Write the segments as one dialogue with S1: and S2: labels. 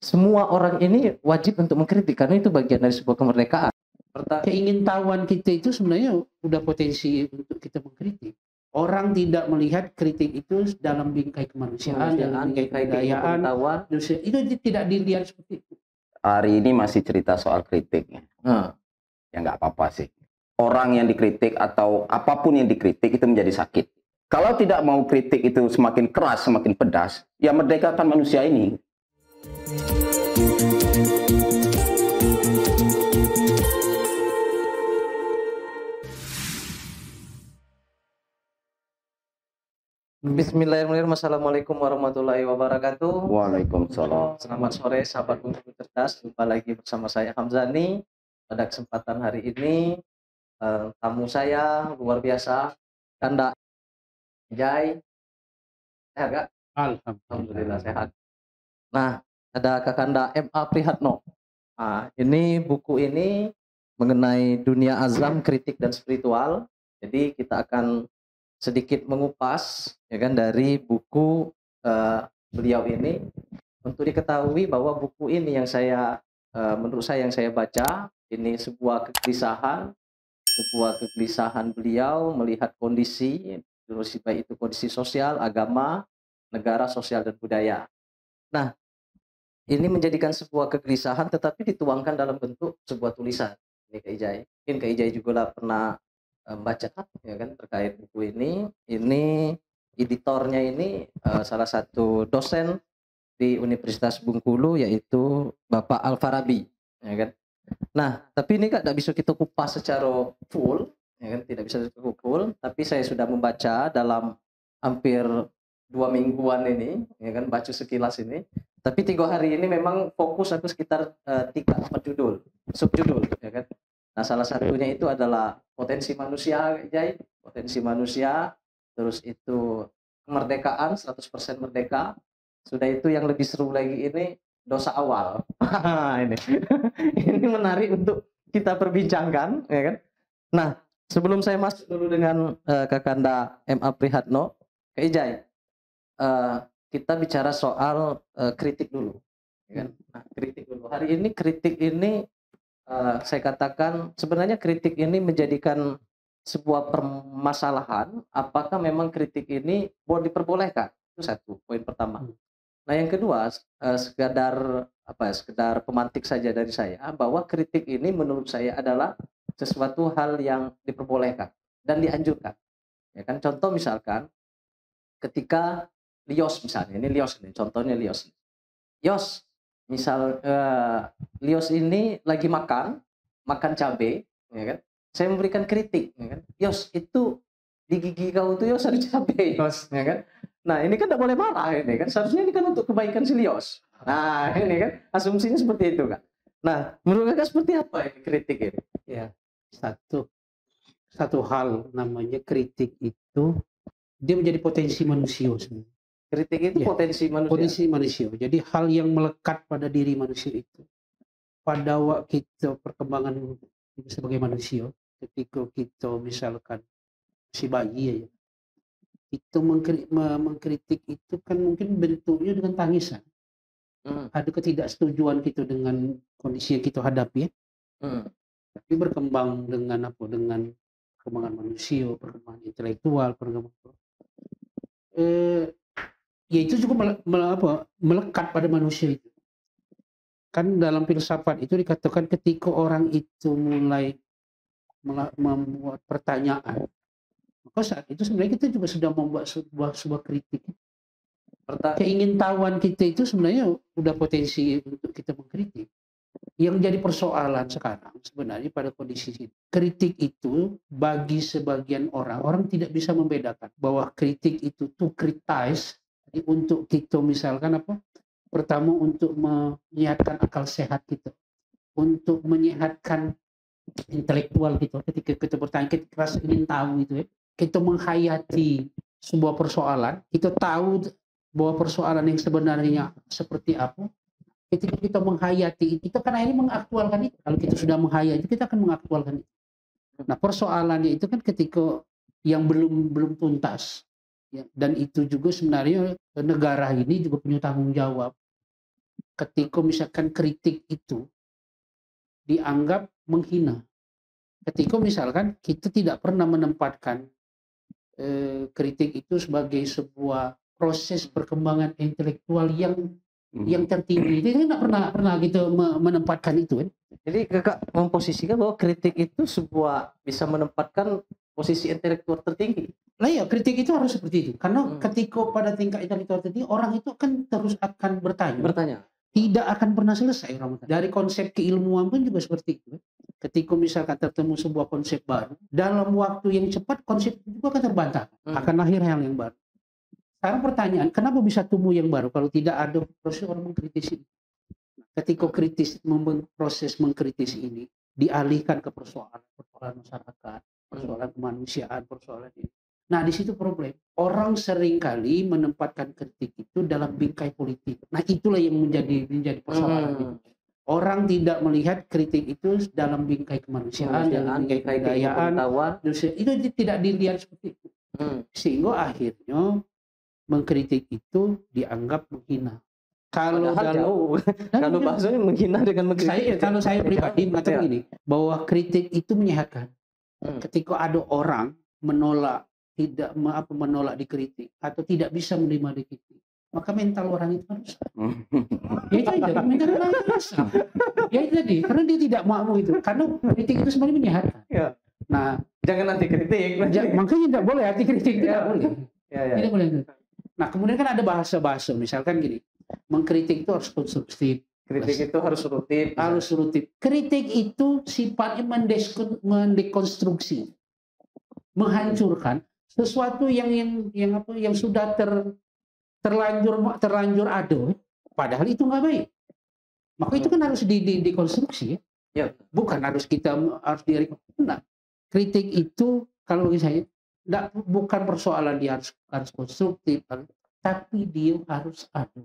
S1: semua orang ini wajib untuk mengkritik karena itu bagian dari sebuah kemerdekaan.
S2: Keingintahuan kita itu sebenarnya udah potensi untuk kita mengkritik. Orang tidak melihat kritik itu dalam bingkai kemanusiaan, dalam bingkai kebudayaan. Itu tidak dilihat seperti itu.
S3: Hari ini masih cerita soal kritik. Ya nggak apa-apa sih. Orang yang dikritik atau apapun yang dikritik itu menjadi sakit. Kalau tidak mau kritik itu semakin keras, semakin pedas, ya merdekakan manusia ini.
S1: Bismillahirrahmanirrahim. Assalamualaikum warahmatullahi wabarakatuh.
S3: Waalaikumsalam.
S1: Selamat sore sahabat Bumi Cerdas. Jumpa lagi bersama saya Hamzani. Pada kesempatan hari ini tamu saya luar biasa, Kanda Jai. Sehat gak? Alhamdulillah sehat. Nah, ada Kakanda M.A. Prihatno. Nah, ini buku ini mengenai dunia azam, kritik dan spiritual. Jadi kita akan sedikit mengupas ya kan dari buku beliau ini untuk diketahui bahwa buku ini yang saya menurut saya yang saya baca ini sebuah kegelisahan beliau melihat kondisi baik itu kondisi sosial, agama, negara, sosial dan budaya. Nah, ini menjadikan sebuah kegelisahan tetapi dituangkan dalam bentuk sebuah tulisan. Ini Kak Ijai. Mungkin Kak Ijai juga pernah baca ya kan terkait buku ini. Ini editornya ini salah satu dosen di Universitas Bengkulu yaitu Bapak Al-Farabi ya kan. Nah, tapi ini Kak tidak bisa kita kupas secara full ya kan, tidak bisa full, tapi saya sudah membaca dalam hampir 2 mingguan ini ya kan, baca sekilas ini. Tapi 3 hari ini memang fokus aku sekitar 3-4 judul, subjudul ya kan. Nah, salah satunya itu adalah potensi manusia, Jai, potensi manusia, terus itu kemerdekaan, 100% merdeka. Sudah itu yang lebih seru lagi ini dosa awal. ini. Ini menarik untuk kita perbincangkan, ya kan? Nah, sebelum saya masuk dulu dengan Kakanda M.A. Prihatno, Kak Ijai, kita bicara soal kritik dulu, ya kan? Nah, kritik dulu. Hari ini kritik ini saya katakan sebenarnya kritik ini menjadikan sebuah permasalahan. Apakah memang kritik ini boleh diperbolehkan? Itu satu poin pertama. Nah, yang kedua sekedar pemantik saja dari saya bahwa kritik ini menurut saya adalah sesuatu hal yang diperbolehkan dan dianjurkan. Ya kan, contoh misalkan ketika Lios misalnya, ini Lios nih, contohnya Lios. Lios, misal Lios ini lagi makan cabai, ya kan? Saya memberikan kritik, ya kan? Yos, itu di gigi kau tuh Yos ada cabai, Yos, ya kan? Nah, ini kan tidak boleh marah ini kan. Seharusnya ini kan untuk kebaikan si Lios. Nah, ini kan asumsinya seperti itu kan. Nah, menurut Kakak seperti apa ini kritik ini?
S2: Ya, satu hal namanya kritik itu dia menjadi potensi manusia sebenarnya.
S1: Kritik itu ya, potensi manusia.
S2: Potensi manusia. Jadi hal yang melekat pada diri manusia itu. Pada waktu kita perkembangan sebagai manusia, ketika kita misalkan si bayi ya, kita mengkritik itu kan mungkin bentuknya dengan tangisan. Ada ketidaksetujuan kita dengan kondisi yang kita hadapi ya. Tapi berkembang dengan apa? Dengan perkembangan manusia, perkembangan intelektual, ya itu juga melekat pada manusia itu. Kan dalam filsafat itu dikatakan ketika orang itu mulai membuat pertanyaan, maka saat itu sebenarnya kita juga sudah membuat sebuah kritik. Keingintahuan kita itu sebenarnya udah potensi untuk kita mengkritik. Yang jadi persoalan sekarang sebenarnya pada kondisi ini, kritik itu bagi sebagian orang tidak bisa membedakan bahwa kritik itu to criticize, untuk kita misalkan pertama untuk menyehatkan akal sehat kita, untuk menyehatkan intelektual kita. Ketika kita bertanya, kita rasa ingin tahu itu ya, kita menghayati sebuah persoalan, kita tahu bahwa persoalan yang sebenarnya seperti apa. Ketika kita menghayati itu, kita kan akhirnya mengaktualkan itu. Kalau kita sudah menghayati, kita akan mengaktualkan itu. Nah, persoalannya itu kan ketika yang belum tuntas. Ya, dan itu juga sebenarnya negara ini juga punya tanggung jawab ketika misalkan kritik itu dianggap menghina. Ketika misalkan kita tidak pernah menempatkan kritik itu sebagai sebuah proses perkembangan intelektual yang tertinggi. Kita nggak pernah gitu menempatkan itu kan.
S1: Jadi kakak memposisikan bahwa kritik itu sebuah bisa menempatkan posisi intelektual tertinggi.
S2: Lah ya, kritik itu harus seperti itu. Karena ketika pada tingkat intelektual tertinggi, orang itu kan terus akan bertanya. Tidak akan pernah selesai orang. Dari konsep keilmuan pun juga seperti itu. Ketika misalkan tertemu sebuah konsep baru, dalam waktu yang cepat konsep itu juga akan terbantah. Akan lahir hal yang baru. Sekarang pertanyaan, kenapa bisa tumbuh yang baru kalau tidak ada proses orang mengkritisi? Ketika proses mengkritisi ini dialihkan ke persoalan masyarakat, persoalan kemanusiaan, persoalan ini. Nah, di situ problem. Orang seringkali menempatkan kritik itu dalam bingkai politik. Nah, itulah yang menjadi persoalan. Orang tidak melihat kritik itu dalam bingkai kemanusiaan, dalam bingkai kebudayaan. Itu tidak dilihat seperti itu. Sehingga akhirnya mengkritik itu dianggap menghina. Kalau
S1: kalau bahasanya menghina dengan mengkritik.
S2: Kalau saya pribadi mengatakan ini, bahwa kritik itu menyehatkan. Ketika ada orang menolak dikritik atau tidak bisa menerima dikritik, maka mental orang itu harus ya itu aja, mental orang itu harus ya itu tadi, karena dia tidak mau itu, karena kritik itu sebenarnya menyehatkan. Nah,
S1: jangan anti kritik,
S2: makanya tidak boleh anti kritik, tidak boleh. Tidak boleh. Nah, kemudian kan ada bahasa-bahasa, misalkan gini, mengkritik itu harus konstruktif.
S1: Kritik itu harus rutin.
S2: Harus rutin. Kritik itu sifatnya mendekonstruksi, menghancurkan sesuatu yang sudah terlanjur ada, padahal itu nggak baik. Maka itu kan harus dikonstruksi, ya. Bukan harus nah, kritik itu kalau bagi saya bukan persoalan dia harus konstruktif, tapi dia harus ada.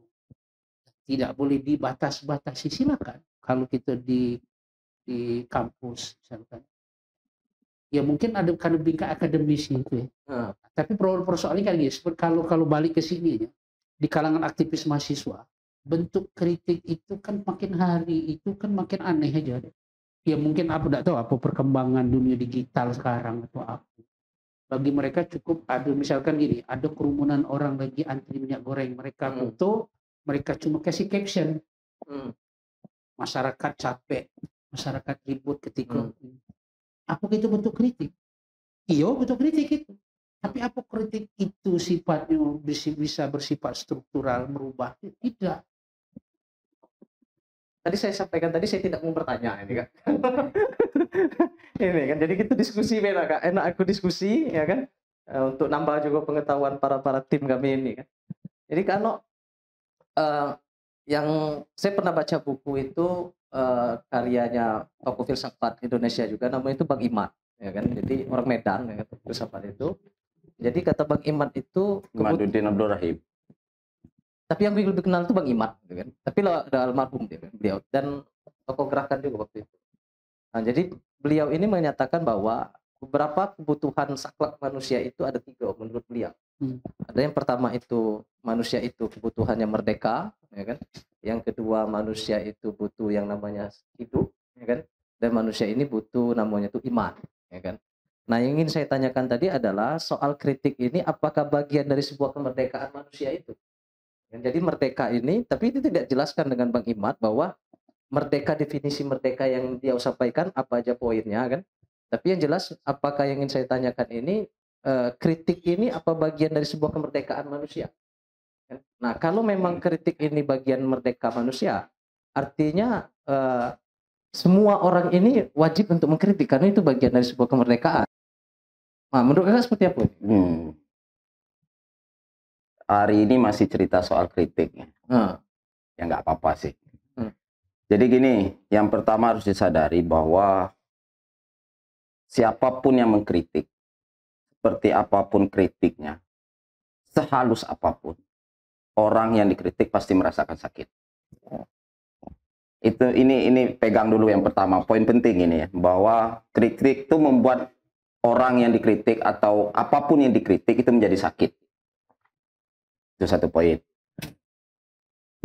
S2: Tidak boleh dibatas-batasi. Silakan kalau kita di kampus misalkan, ya mungkin ada karena bingkai akademis itu ya. Tapi persoalannya kan gini, kalau balik ke sini ya, di kalangan aktivis mahasiswa, bentuk kritik itu kan makin hari itu kan makin aneh aja. Ya mungkin aku tidak tahu apa perkembangan dunia digital sekarang atau apa. Bagi mereka cukup ada misalkan gini, ada kerumunan orang lagi antri minyak goreng, mereka foto, mereka cuma kasih caption. Masyarakat capek, masyarakat ribut ketika apa itu bentuk kritik? Iya, bentuk kritik itu. Tapi apa kritik itu sifatnya bisa bersifat struktural, merubah? Tidak.
S1: Tadi saya sampaikan, saya tidak mau bertanya ini kan. Ini kan, jadi kita diskusi beda kak. Enak aku diskusi ya kan, untuk nambah juga pengetahuan para tim kami ini kan. Jadi kalau yang saya pernah baca buku itu karyanya tokoh filsafat Indonesia juga, namanya itu Bang Imad ya kan. Jadi orang Medan ya kan, filsafat itu. Jadi kata Bang Imad itu
S3: Imaduddin Abdul Rahim.
S1: Tapi yang lebih kenal itu Bang Imad gitu kan. Tapi ada almarhum beliau dan tokoh gerakan juga waktu itu. Nah, jadi beliau ini menyatakan bahwa beberapa kebutuhan saklek manusia itu ada 3 menurut beliau. Ada yang pertama itu manusia itu kebutuhannya merdeka, ya kan. Yang kedua manusia itu butuh yang namanya hidup, ya kan. Dan manusia ini butuh namanya itu iman, ya kan. Nah, yang ingin saya tanyakan tadi adalah soal kritik ini apakah bagian dari sebuah kemerdekaan manusia itu? Jadi merdeka ini, tapi itu tidak jelaskan dengan Bang Imad bahwa merdeka, definisi merdeka yang dia sampaikan apa aja poinnya kan. Tapi yang jelas apakah yang ingin saya tanyakan ini kritik ini apa bagian dari sebuah kemerdekaan manusia? Nah, kalau memang kritik ini bagian merdeka manusia, artinya semua orang ini wajib untuk mengkritik karena itu bagian dari sebuah kemerdekaan. Nah, menurut Kakak seperti apa?
S3: Hari ini masih cerita soal kritik. Ya nggak apa-apa sih. Jadi gini, yang pertama harus disadari bahwa siapapun yang mengkritik, seperti apapun kritiknya, sehalus apapun, orang yang dikritik pasti merasakan sakit. Ini pegang dulu yang pertama, poin penting ini ya, bahwa kritik itu membuat orang yang dikritik atau apapun yang dikritik itu menjadi sakit. Itu satu poin.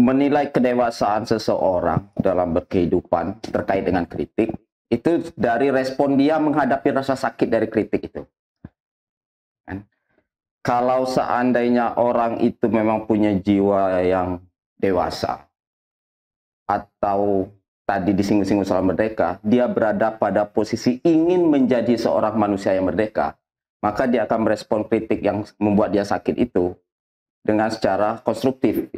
S3: menilai kedewasaan seseorang dalam berkehidupan terkait dengan kritik itu dari respon dia menghadapi rasa sakit dari kritik itu. Kan? Kalau seandainya orang itu memang punya jiwa yang dewasa, atau tadi disinggung-singgung soal merdeka, dia berada pada posisi ingin menjadi seorang manusia yang merdeka, maka dia akan merespon kritik yang membuat dia sakit itu dengan secara konstruktif.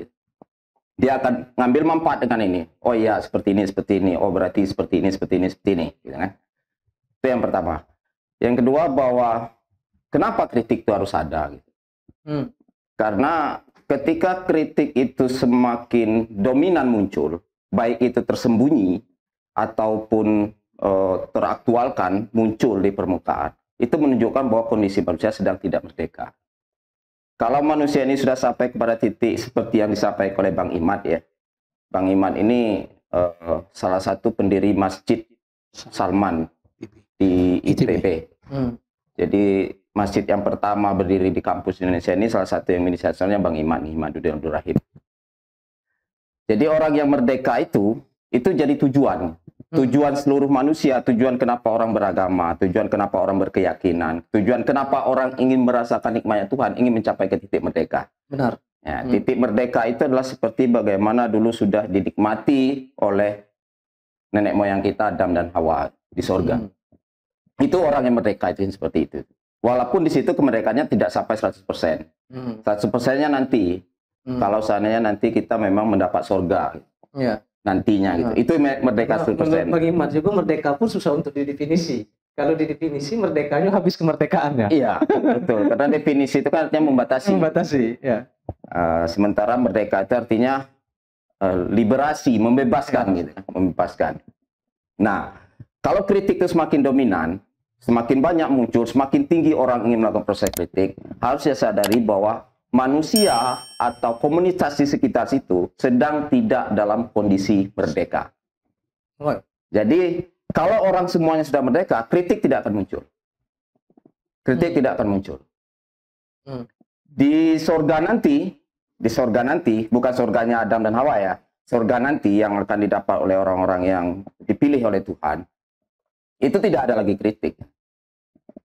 S3: Dia akan ngambil manfaat dengan ini. Oh iya, seperti ini. Oh berarti seperti ini. Gitu kan? Itu yang pertama. Yang kedua, bahwa kenapa kritik itu harus ada? Gitu. Karena ketika kritik itu semakin dominan muncul, baik itu tersembunyi ataupun teraktualkan muncul di permukaan, itu menunjukkan bahwa kondisi manusia sedang tidak merdeka. Kalau manusia ini sudah sampai kepada titik seperti yang disampaikan oleh Bang Imad ya. Bang Imad ini salah satu pendiri Masjid Salman di ITB. Jadi masjid yang pertama berdiri di kampus Indonesia ini salah satu yang inisiatornya Bang Imad nih, Imaduddin Abdul Rahim. Jadi orang yang merdeka itu jadi tujuan. Tujuan seluruh manusia, tujuan kenapa orang beragama, tujuan kenapa orang berkeyakinan, tujuan kenapa orang ingin merasakan nikmatnya Tuhan, ingin mencapai ke titik merdeka.
S1: Benar.
S3: Ya, titik merdeka itu adalah seperti bagaimana dulu sudah dinikmati oleh nenek moyang kita, Adam dan Hawa di sorga. Itu orang yang merdeka itu seperti itu. Walaupun di situ kemerdekaannya tidak sampai 100%. 100%-nya nanti. Kalau seandainya nanti kita memang mendapat sorga.
S1: Ya.
S3: Nantinya gitu. Itu merdeka 100%.
S1: Bagi Iman juga merdeka pun susah untuk didefinisi. Kalau didefinisi merdekanya habis kemerdekaannya.
S3: Iya, betul. Karena definisi itu kan artinya membatasi.
S1: Membatasi, ya.
S3: Sementara merdeka itu artinya liberasi, membebaskan gitu, membebaskan. Nah, kalau kritik itu semakin dominan, semakin banyak muncul, semakin tinggi orang ingin melakukan proses kritik, harus sadari bahwa manusia atau komunitas di sekitar situ sedang tidak dalam kondisi merdeka. Jadi, kalau orang semuanya sudah merdeka, kritik tidak akan muncul. Kritik tidak akan muncul. Di sorga nanti, bukan sorganya Adam dan Hawa ya, sorga nanti yang akan didapat oleh orang-orang yang dipilih oleh Tuhan, itu tidak ada lagi kritik.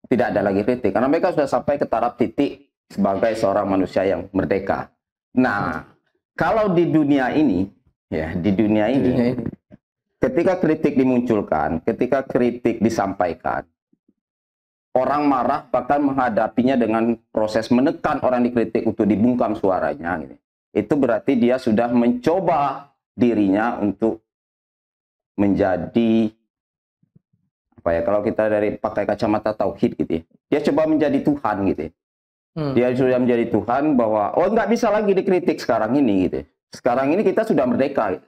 S3: Tidak ada lagi kritik, karena mereka sudah sampai ke taraf titik sebagai seorang manusia yang merdeka. Nah, kalau di dunia ini, ya di dunia ini, ketika kritik dimunculkan, ketika kritik disampaikan, orang marah bahkan menghadapinya dengan proses menekan orang dikritik untuk dibungkam suaranya. Gitu. Itu berarti dia sudah mencoba dirinya untuk menjadi apa ya? Kalau kita dari pakai kacamata tauhid gitu, ya, dia coba menjadi Tuhan gitu. Dia sudah menjadi Tuhan bahwa nggak bisa lagi dikritik sekarang ini gitu. Sekarang ini kita sudah merdeka. Gitu.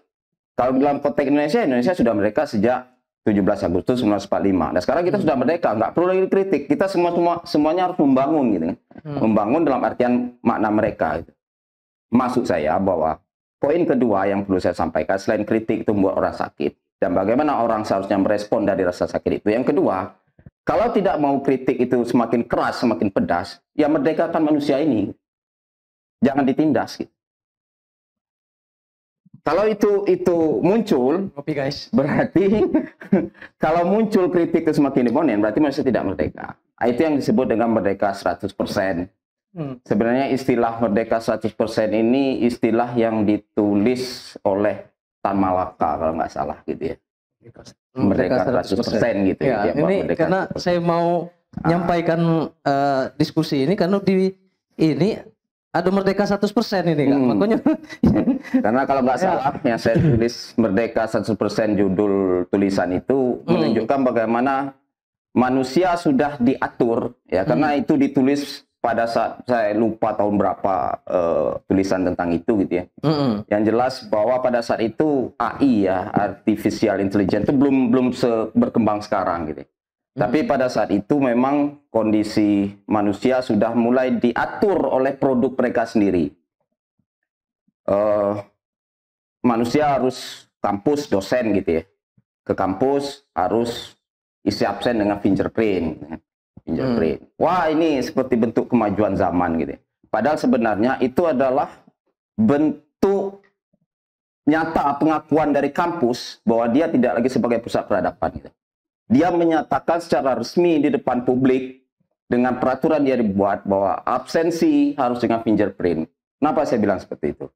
S3: Kalau dalam konteks Indonesia sudah merdeka sejak 17 Agustus 1945. Nah sekarang kita sudah merdeka, nggak perlu lagi dikritik. Kita semuanya harus membangun gitu kan. Membangun dalam artian makna mereka. Gitu. Maksud saya bahwa poin kedua yang perlu saya sampaikan selain kritik itu membuat orang sakit dan bagaimana orang seharusnya merespon dari rasa sakit itu. Yang kedua, kalau tidak mau kritik itu semakin keras, semakin pedas, ya merdekakan manusia ini. Jangan ditindas. Gitu. Kalau itu muncul, berarti kalau muncul kritik itu semakin imponen, berarti manusia tidak merdeka. Itu yang disebut dengan merdeka 100%. Sebenarnya istilah merdeka 100% ini istilah yang ditulis oleh Tan Malaka kalau nggak salah gitu ya. Merdeka 100% gitu
S1: ya. Ini karena 100%. Saya mau nyampaikan diskusi ini karena ini ada merdeka 100% ini kan. Makanya
S3: karena kalau nggak salah yang saya tulis merdeka 100% judul tulisan itu menunjukkan bagaimana manusia sudah diatur ya karena itu ditulis pada saat saya lupa tahun berapa tulisan tentang itu gitu ya. Yang jelas bahwa pada saat itu AI ya, artificial intelligence itu belum berkembang sekarang gitu. Tapi pada saat itu memang kondisi manusia sudah mulai diatur oleh produk mereka sendiri. Manusia harus kampus dosen gitu ya. Ke kampus harus isi absen dengan fingerprint. Wah ini seperti bentuk kemajuan zaman gitu. Padahal sebenarnya itu adalah bentuk nyata pengakuan dari kampus bahwa dia tidak lagi sebagai pusat peradaban. Gitu. Dia menyatakan secara resmi di depan publik dengan peraturan dia dibuat bahwa absensi harus dengan fingerprint. Kenapa saya bilang seperti itu?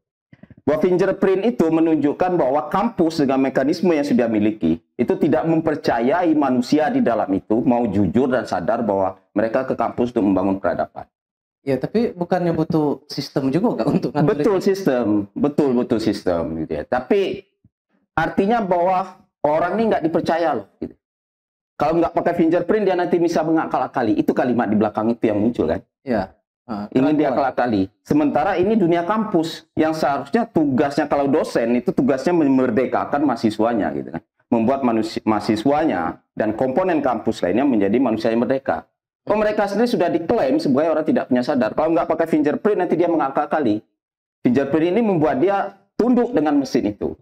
S3: Bahwa fingerprint itu menunjukkan bahwa kampus dengan mekanisme yang sudah miliki itu tidak mempercayai manusia di dalam itu mau jujur dan sadar bahwa mereka ke kampus untuk membangun peradaban.
S1: Ya, tapi bukannya butuh sistem juga nggak untuk ngatur
S3: Betul
S1: itu?
S3: sistem, betul sistem gitu ya. Tapi artinya bahwa orang ini nggak dipercaya loh. Gitu. Kalau nggak pakai fingerprint dia nanti bisa mengakal-akali. Itu kalimat di belakang itu yang muncul kan?
S1: Ya.
S3: Ingin diakal-akali. Sementara ini dunia kampus yang seharusnya tugasnya kalau dosen itu tugasnya memerdekakan mahasiswanya gitu kan, membuat mahasiswanya dan komponen kampus lainnya menjadi manusia yang merdeka. Oh, mereka sendiri sudah diklaim sebagai orang tidak punya sadar. Kalau nggak pakai fingerprint nanti dia mengakal-akali. Fingerprint ini membuat dia tunduk dengan mesin itu.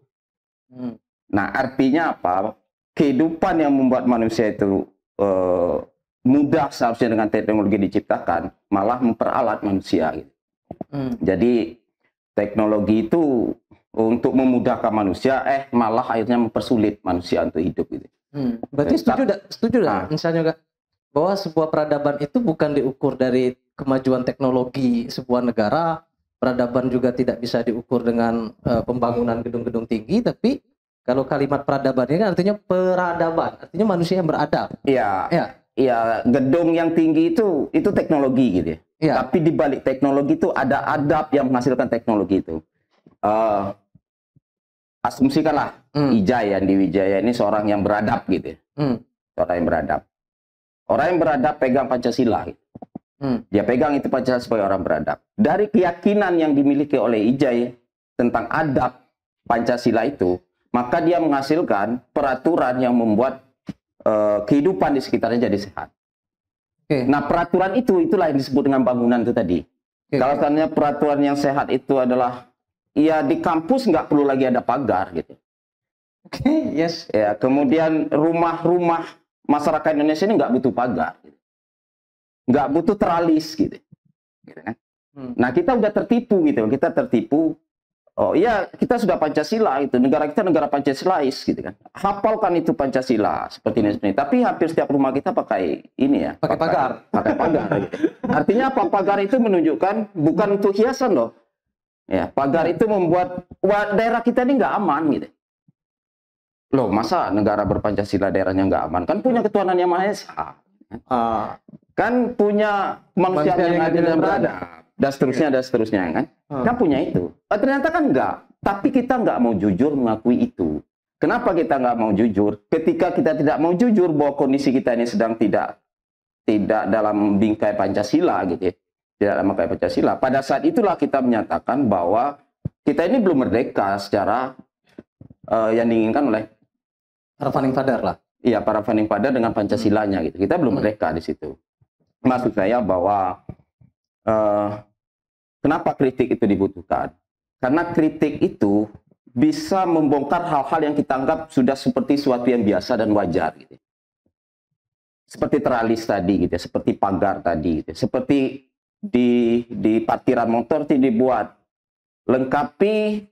S3: Nah, artinya apa? Kehidupan yang membuat manusia itu mudah seharusnya dengan teknologi diciptakan, malah memperalat manusia. Gitu. Jadi teknologi itu untuk memudahkan manusia, malah akhirnya mempersulit manusia untuk hidup. Gitu.
S1: Berarti setuju dah, misalnya Kak, bahwa sebuah peradaban itu bukan diukur dari kemajuan teknologi sebuah negara, peradaban juga tidak bisa diukur dengan pembangunan gedung-gedung tinggi, tapi kalau kalimat peradaban ini kan artinya peradaban, artinya manusia yang beradab.
S3: Iya, gedung yang tinggi itu teknologi gitu ya. Ya. Tapi di balik teknologi itu ada adab yang menghasilkan teknologi itu. Asumsikanlah Ijai yang di Wijaya ini seorang yang beradab gitu ya. Seorang yang beradab. Orang yang beradab pegang Pancasila. Gitu. Dia pegang itu Pancasila sebagai orang beradab. Dari keyakinan yang dimiliki oleh Ijai tentang adab Pancasila itu, maka dia menghasilkan peraturan yang membuat kehidupan di sekitarnya jadi sehat. Nah, peraturan itulah yang disebut dengan bangunan itu tadi. Kalau seandainya peraturan yang sehat itu adalah, ya di kampus nggak perlu lagi ada pagar gitu.
S1: Yes.
S3: Ya, kemudian rumah-rumah masyarakat Indonesia ini nggak butuh pagar, gitu. Nggak butuh teralis gitu. Kan? Nah, kita udah tertipu gitu, kita tertipu. Oh iya, kita sudah Pancasila itu, negara kita negara Pancasilais gitu kan. Hafalkan itu Pancasila seperti ini. Tapi hampir setiap rumah kita pakai ini ya,
S1: pakai pagar.
S3: Pakai pagar gitu. Artinya apa? Pagar itu menunjukkan bukan untuk hiasan loh. Ya, pagar itu membuat daerah kita ini nggak aman gitu. Loh, masa negara berpancasila daerahnya nggak aman? Kan punya ketuhanan yang Maha Esa. Kan punya kemanusiaan yang adil dan beradab. Dan seterusnya kan. Kan punya itu. Ternyata kan enggak. Tapi kita nggak mau jujur mengakui itu. Kenapa kita nggak mau jujur? Ketika kita tidak mau jujur bahwa kondisi kita ini sedang tidak dalam bingkai Pancasila gitu ya. Tidak dalam bingkai Pancasila. Pada saat itulah kita menyatakan bahwa kita ini belum merdeka secara yang diinginkan oleh
S1: para founding father lah.
S3: Iya, para founding father dengan Pancasilanya gitu. Kita belum merdeka di situ. Maksud saya bahwa kenapa kritik itu dibutuhkan? Karena kritik itu bisa membongkar hal-hal yang kita anggap sudah seperti suatu yang biasa dan wajar. Gitu. Seperti teralis tadi, gitu, seperti pagar tadi, gitu. Seperti di parkiran motor itu dibuat lengkapi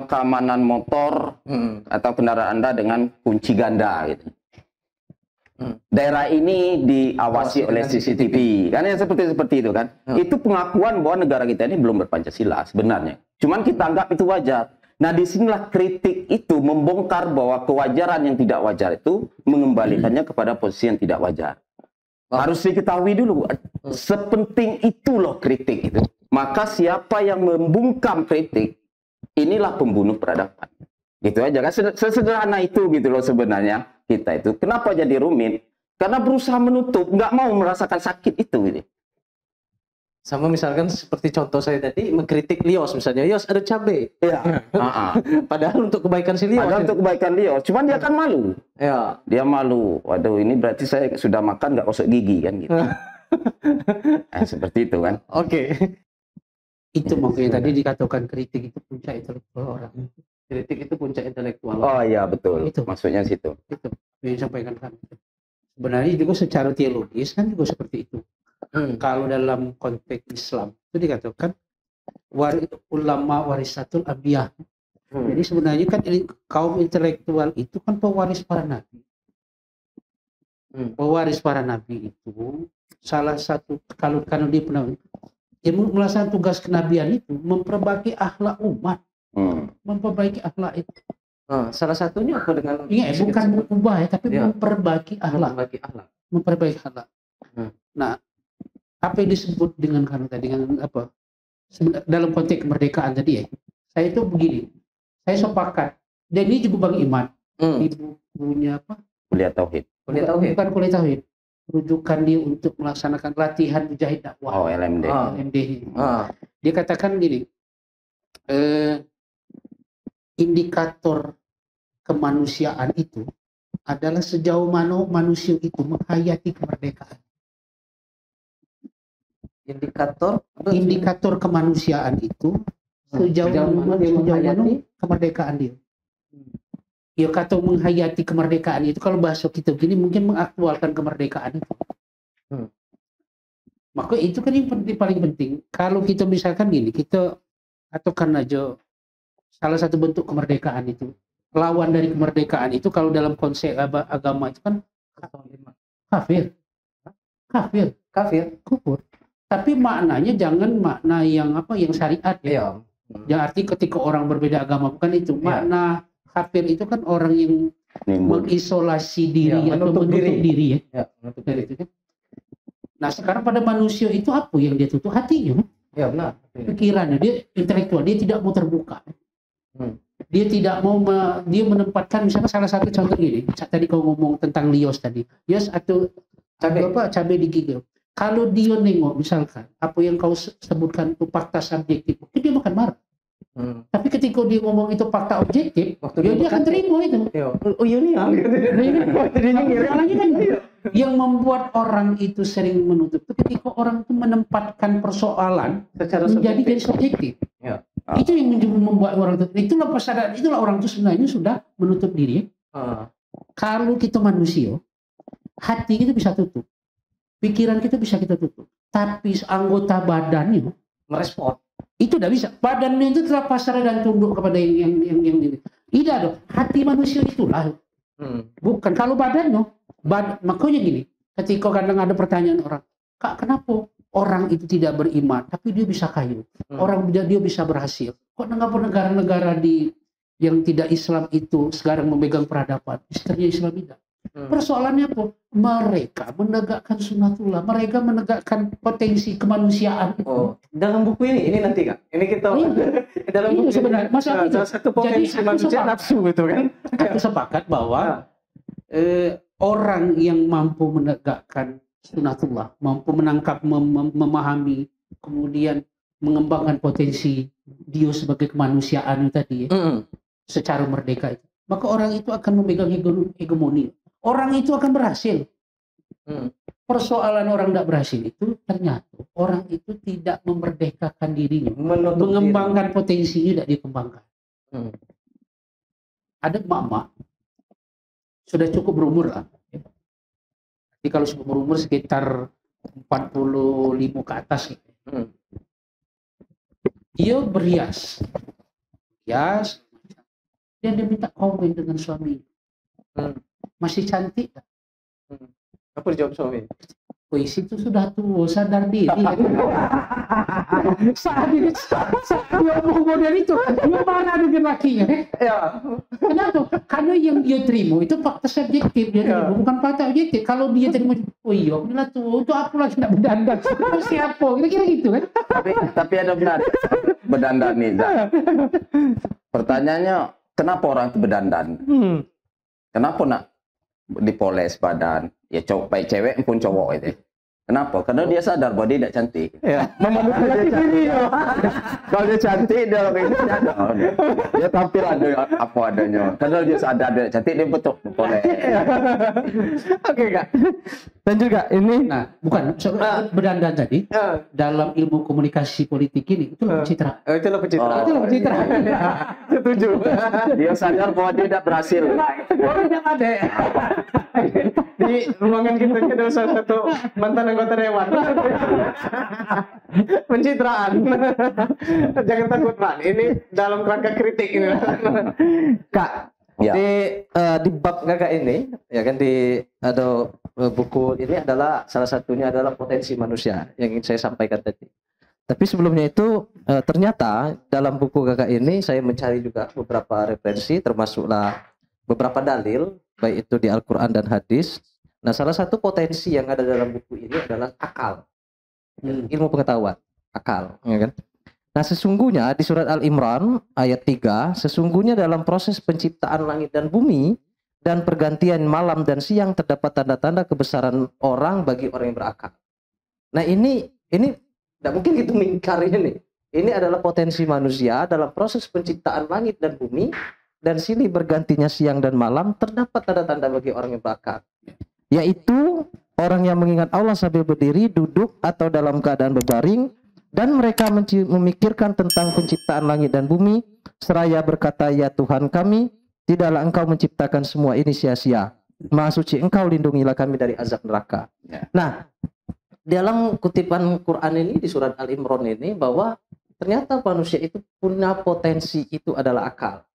S3: keamanan motor atau kendaraan Anda dengan kunci ganda. Gitu. Daerah ini diawasi oleh CCTV, kan yang seperti itu kan. Itu pengakuan bahwa negara kita ini belum berpancasila sebenarnya. Cuman kita anggap itu wajar. Nah, disinilah kritik itu membongkar bahwa kewajaran yang tidak wajar itu mengembalikannya kepada posisi yang tidak wajar. Harus diketahui dulu, sepenting itu loh kritik itu. Maka siapa yang membungkam kritik, inilah pembunuh peradaban. Gitu aja kan, sesederhana itu gitu loh sebenarnya. Kita itu kenapa jadi rumit? Karena berusaha menutup, nggak mau merasakan sakit itu gitu.
S1: Sama misalkan seperti contoh saya tadi mengkritik Lios misalnya, Lios ada cabai.
S3: Iya.
S1: Padahal untuk kebaikan si Lios.
S3: Padahal untuk kebaikan Lios, cuman dia kan malu.
S1: Ya.
S3: Dia malu. Waduh, ini berarti saya sudah makan nggak gosok gigi kan gitu. Seperti itu kan.
S1: Oke.
S2: Itu makanya tadi dikatakan kritik itu puncak intelektual orang.
S1: Kritik itu puncak intelektual.
S3: Oh iya betul.
S2: Itu
S3: maksudnya situ.
S2: Itu yang disampaikan kami. Sebenarnya juga secara teologis kan juga seperti itu. Kalau dalam konteks Islam itu dikatakan ulama warisatul anbiya. Jadi sebenarnya kan kaum intelektual itu kan pewaris para nabi. Pewaris para nabi itu salah satu kalau dia pernah melaksanakan tugas kenabian itu memperbaiki akhlak umat, memperbaiki akhlak itu.
S1: Salah satunya apa dengan?
S2: Iya, bukan mengubah ya, tapi memperbaiki akhlak. Memperbaiki akhlak. Nah, apa yang disebut dengan dengan apa? Dalam konteks kemerdekaan tadi ya, saya itu begini, saya sepakat. Dan ini juga Bang Iman, ibu punya apa?
S3: Kuliah Tauhid.
S2: Bukan kuliah Tauhid. Rujukan dia untuk melaksanakan latihan mujahid dakwah.
S3: Oh, LMD.
S2: LMD. Dia katakan gini, indikator kemanusiaan itu adalah sejauh mana manusia itu menghayati kemerdekaan. Indikator kemanusiaan itu sejauh mana kemerdekaan dia. Ya kata menghayati kemerdekaan itu, kalau bahasa kita gini mungkin mengaktualkan kemerdekaan itu. Maka itu kan yang paling penting. Kalau kita misalkan gini, kita atau karena aja salah satu bentuk kemerdekaan itu, lawan dari kemerdekaan itu kalau dalam konsep agama itu kan kufur. Tapi maknanya jangan makna yang syariat ya. Yang arti ketika orang berbeda agama, bukan itu. Makna kafir itu kan orang yang mengisolasi diri atau menutup diri ya. Nah sekarang pada manusia itu apa yang dia tutup? Hatinya.
S1: Ya benar.
S2: Pikirannya, dia intelektual, dia tidak mau terbuka. Dia tidak mau dia menempatkan, misalnya salah satu contoh ini, tadi kau ngomong tentang lios tadi. Lios atau cabai di gigi. Kalau dia nengok misalkan apa yang kau sebutkan itu fakta subjektif, dia makan marah. Tapi ketika dia ngomong itu fakta objektif, dia akan terima itu.
S1: Oh iya nih.
S2: Yang membuat orang itu sering menutup itu ketika orang itu menempatkan persoalan secara menjadi subjektif. Itu yang membuat orang itu. Itulah orang itu sebenarnya sudah menutup diri. Kalau kita manusia, hati kita bisa tutup, pikiran kita bisa kita tutup, tapi anggota badannya merespon. Itu tidak bisa. Badannya itu tetap pasrah dan tunduk kepada yang ini. Tidak dong. Hati manusia itulah. Bukan kalau badannya. Makanya gini. Ketika kadang ada pertanyaan orang, Kak, kenapa orang itu tidak beriman, tapi dia bisa kaya? Orang dia bisa berhasil. Kok negara-negara yang tidak Islam itu sekarang memegang peradaban? Istrinya Islam tidak. Persoalannya apa? Mereka menegakkan sunatullah, mereka menegakkan potensi kemanusiaan itu.
S1: Dalam buku ini nanti Kak, ini kita dalam buku
S2: sebenarnya masalah itu.
S1: Satu potensi manusia nafsu itu kan.
S2: Aku sepakat bahwa orang yang mampu menegakkan sunatullah, mampu menangkap, memahami, kemudian mengembangkan potensi dia sebagai kemanusiaan tadi, secara merdeka itu, maka orang itu akan memegang hegemoni. Orang itu akan berhasil. Persoalan orang tidak berhasil itu ternyata orang itu tidak memerdekakan dirinya, mengembangkan potensinya tidak dikembangkan. Ada emak-emak sudah cukup berumur lah. Jadi kalau sudah berumur sekitar 45 ke atas, dia berhias, dan dia minta kawin dengan suami. Masih cantik.
S1: Apa dijawab suami?
S2: Puisi itu sudah tua, sadar diri. Saat dia mau model itu, gimana dengan lakinya? Kenapa? Karena yang dia terima itu fakta subjektif, dia terima, bukan fakta objektif. Kalau dia terima, oh iya, inilah tuh, itu aku lagi tidak berdandan. Siapa? Kira-kira gitu kan?
S3: Tapi ada benar berdandan nih. Pertanyaannya, kenapa orang itu berdandan? Kenapa nak dipoles badan? Ya baik cewek pun cowok itu. Kenapa? Karena dia sadar bahwa dia tidak cantik. Memanipulasi diri. Kalau dia cantik, dia tampil ada apa adanya. Karena dia sadar dia cantik, dia betul poles.
S1: Oke Kak. Dan juga ini
S2: bukan berdandan tadi dalam ilmu komunikasi politik ini itu pencitraan.
S1: Itulah pencitraan.
S2: Itulah pencitraan.
S1: Setuju.
S3: Dia sadar bahwa dia tidak berhasil.
S2: Orang yang ada.
S1: Di ruangan kita ada salah satu mantan anggota dewan. Pencitraan. Jangan takut, Pak. Ini dalam rangka kritik ini. Kak, di bab kakak ini, ya kan, di ada buku ini adalah salah satunya adalah potensi manusia yang ingin saya sampaikan tadi. Tapi sebelumnya itu ternyata dalam buku kakak ini saya mencari juga beberapa referensi, termasuklah beberapa dalil, baik itu di Al-Quran dan hadis. Nah, salah satu potensi yang ada dalam buku ini adalah akal, ilmu pengetahuan, akal, ya kan? Nah, sesungguhnya di surat Al-Imran ayat 3, sesungguhnya dalam proses penciptaan langit dan bumi dan pergantian malam dan siang terdapat tanda-tanda kebesaran orang bagi orang yang berakal. Nah, ini tidak mungkin kita mengingkari ini. Ini adalah potensi manusia dalam proses penciptaan langit dan bumi dan silih bergantinya siang dan malam terdapat tanda-tanda bagi orang yang berakal. Yaitu orang yang mengingat Allah sambil berdiri, duduk atau dalam keadaan berbaring, dan mereka memikirkan tentang penciptaan langit dan bumi, seraya berkata, ya Tuhan kami, tidaklah Engkau menciptakan semua ini sia-sia. Maha suci Engkau, lindungilah kami dari azab neraka. Nah, dalam kutipan Quran ini di surat Al-Imran ini bahwa ternyata manusia itu punya potensi itu adalah akal.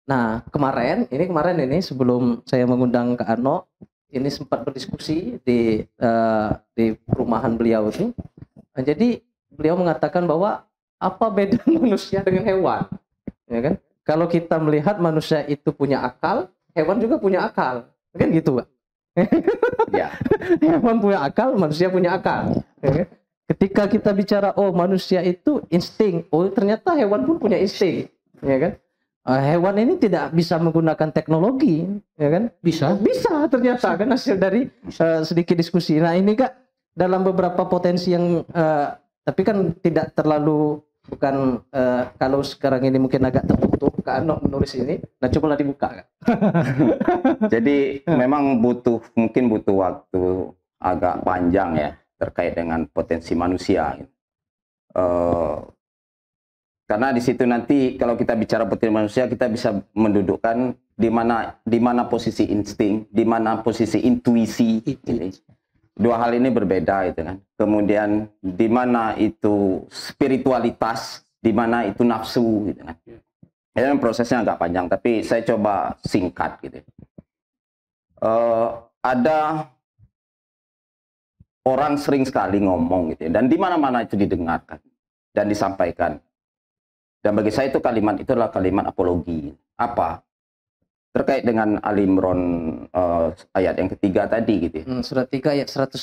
S1: Nah, kemarin ini sebelum saya mengundang Kak Ano, ini sempat berdiskusi di perumahan beliau itu. Nah, jadi beliau mengatakan bahwa apa beda manusia dengan hewan, ya kan? Kalau kita melihat manusia itu punya akal, hewan juga punya akal, kan gitu, Pak? Ya. Hewan punya akal, manusia punya akal. Ya kan? Ketika kita bicara, oh manusia itu insting, oh ternyata hewan pun punya insting, ya kan? Hewan ini tidak bisa menggunakan teknologi, ya kan? Bisa ternyata kan hasil dari sedikit diskusi. Nah ini Kak, dalam beberapa potensi yang tapi kan tidak terlalu, bukan kalau sekarang ini mungkin agak tertutup Kak Ano menulis ini. Nah cobalah dibuka Kak.
S3: Jadi memang mungkin butuh waktu agak panjang ya terkait dengan potensi manusia. Karena di situ nanti kalau kita bicara potensi manusia, kita bisa mendudukkan di mana posisi insting, di mana posisi intuisi. Dua hal ini berbeda gitu kan. Kemudian di mana itu spiritualitas, di mana itu nafsu gitu kan. Ini prosesnya agak panjang, tapi saya coba singkat gitu. Ada orang sering sekali ngomong gitu ya, dan di mana-mana itu didengarkan dan disampaikan. Dan bagi saya itu kalimat itu adalah kalimat apologi. Apa? Terkait dengan Al-Imran ayat yang ketiga tadi gitu.
S1: Surat 3 ayat 190.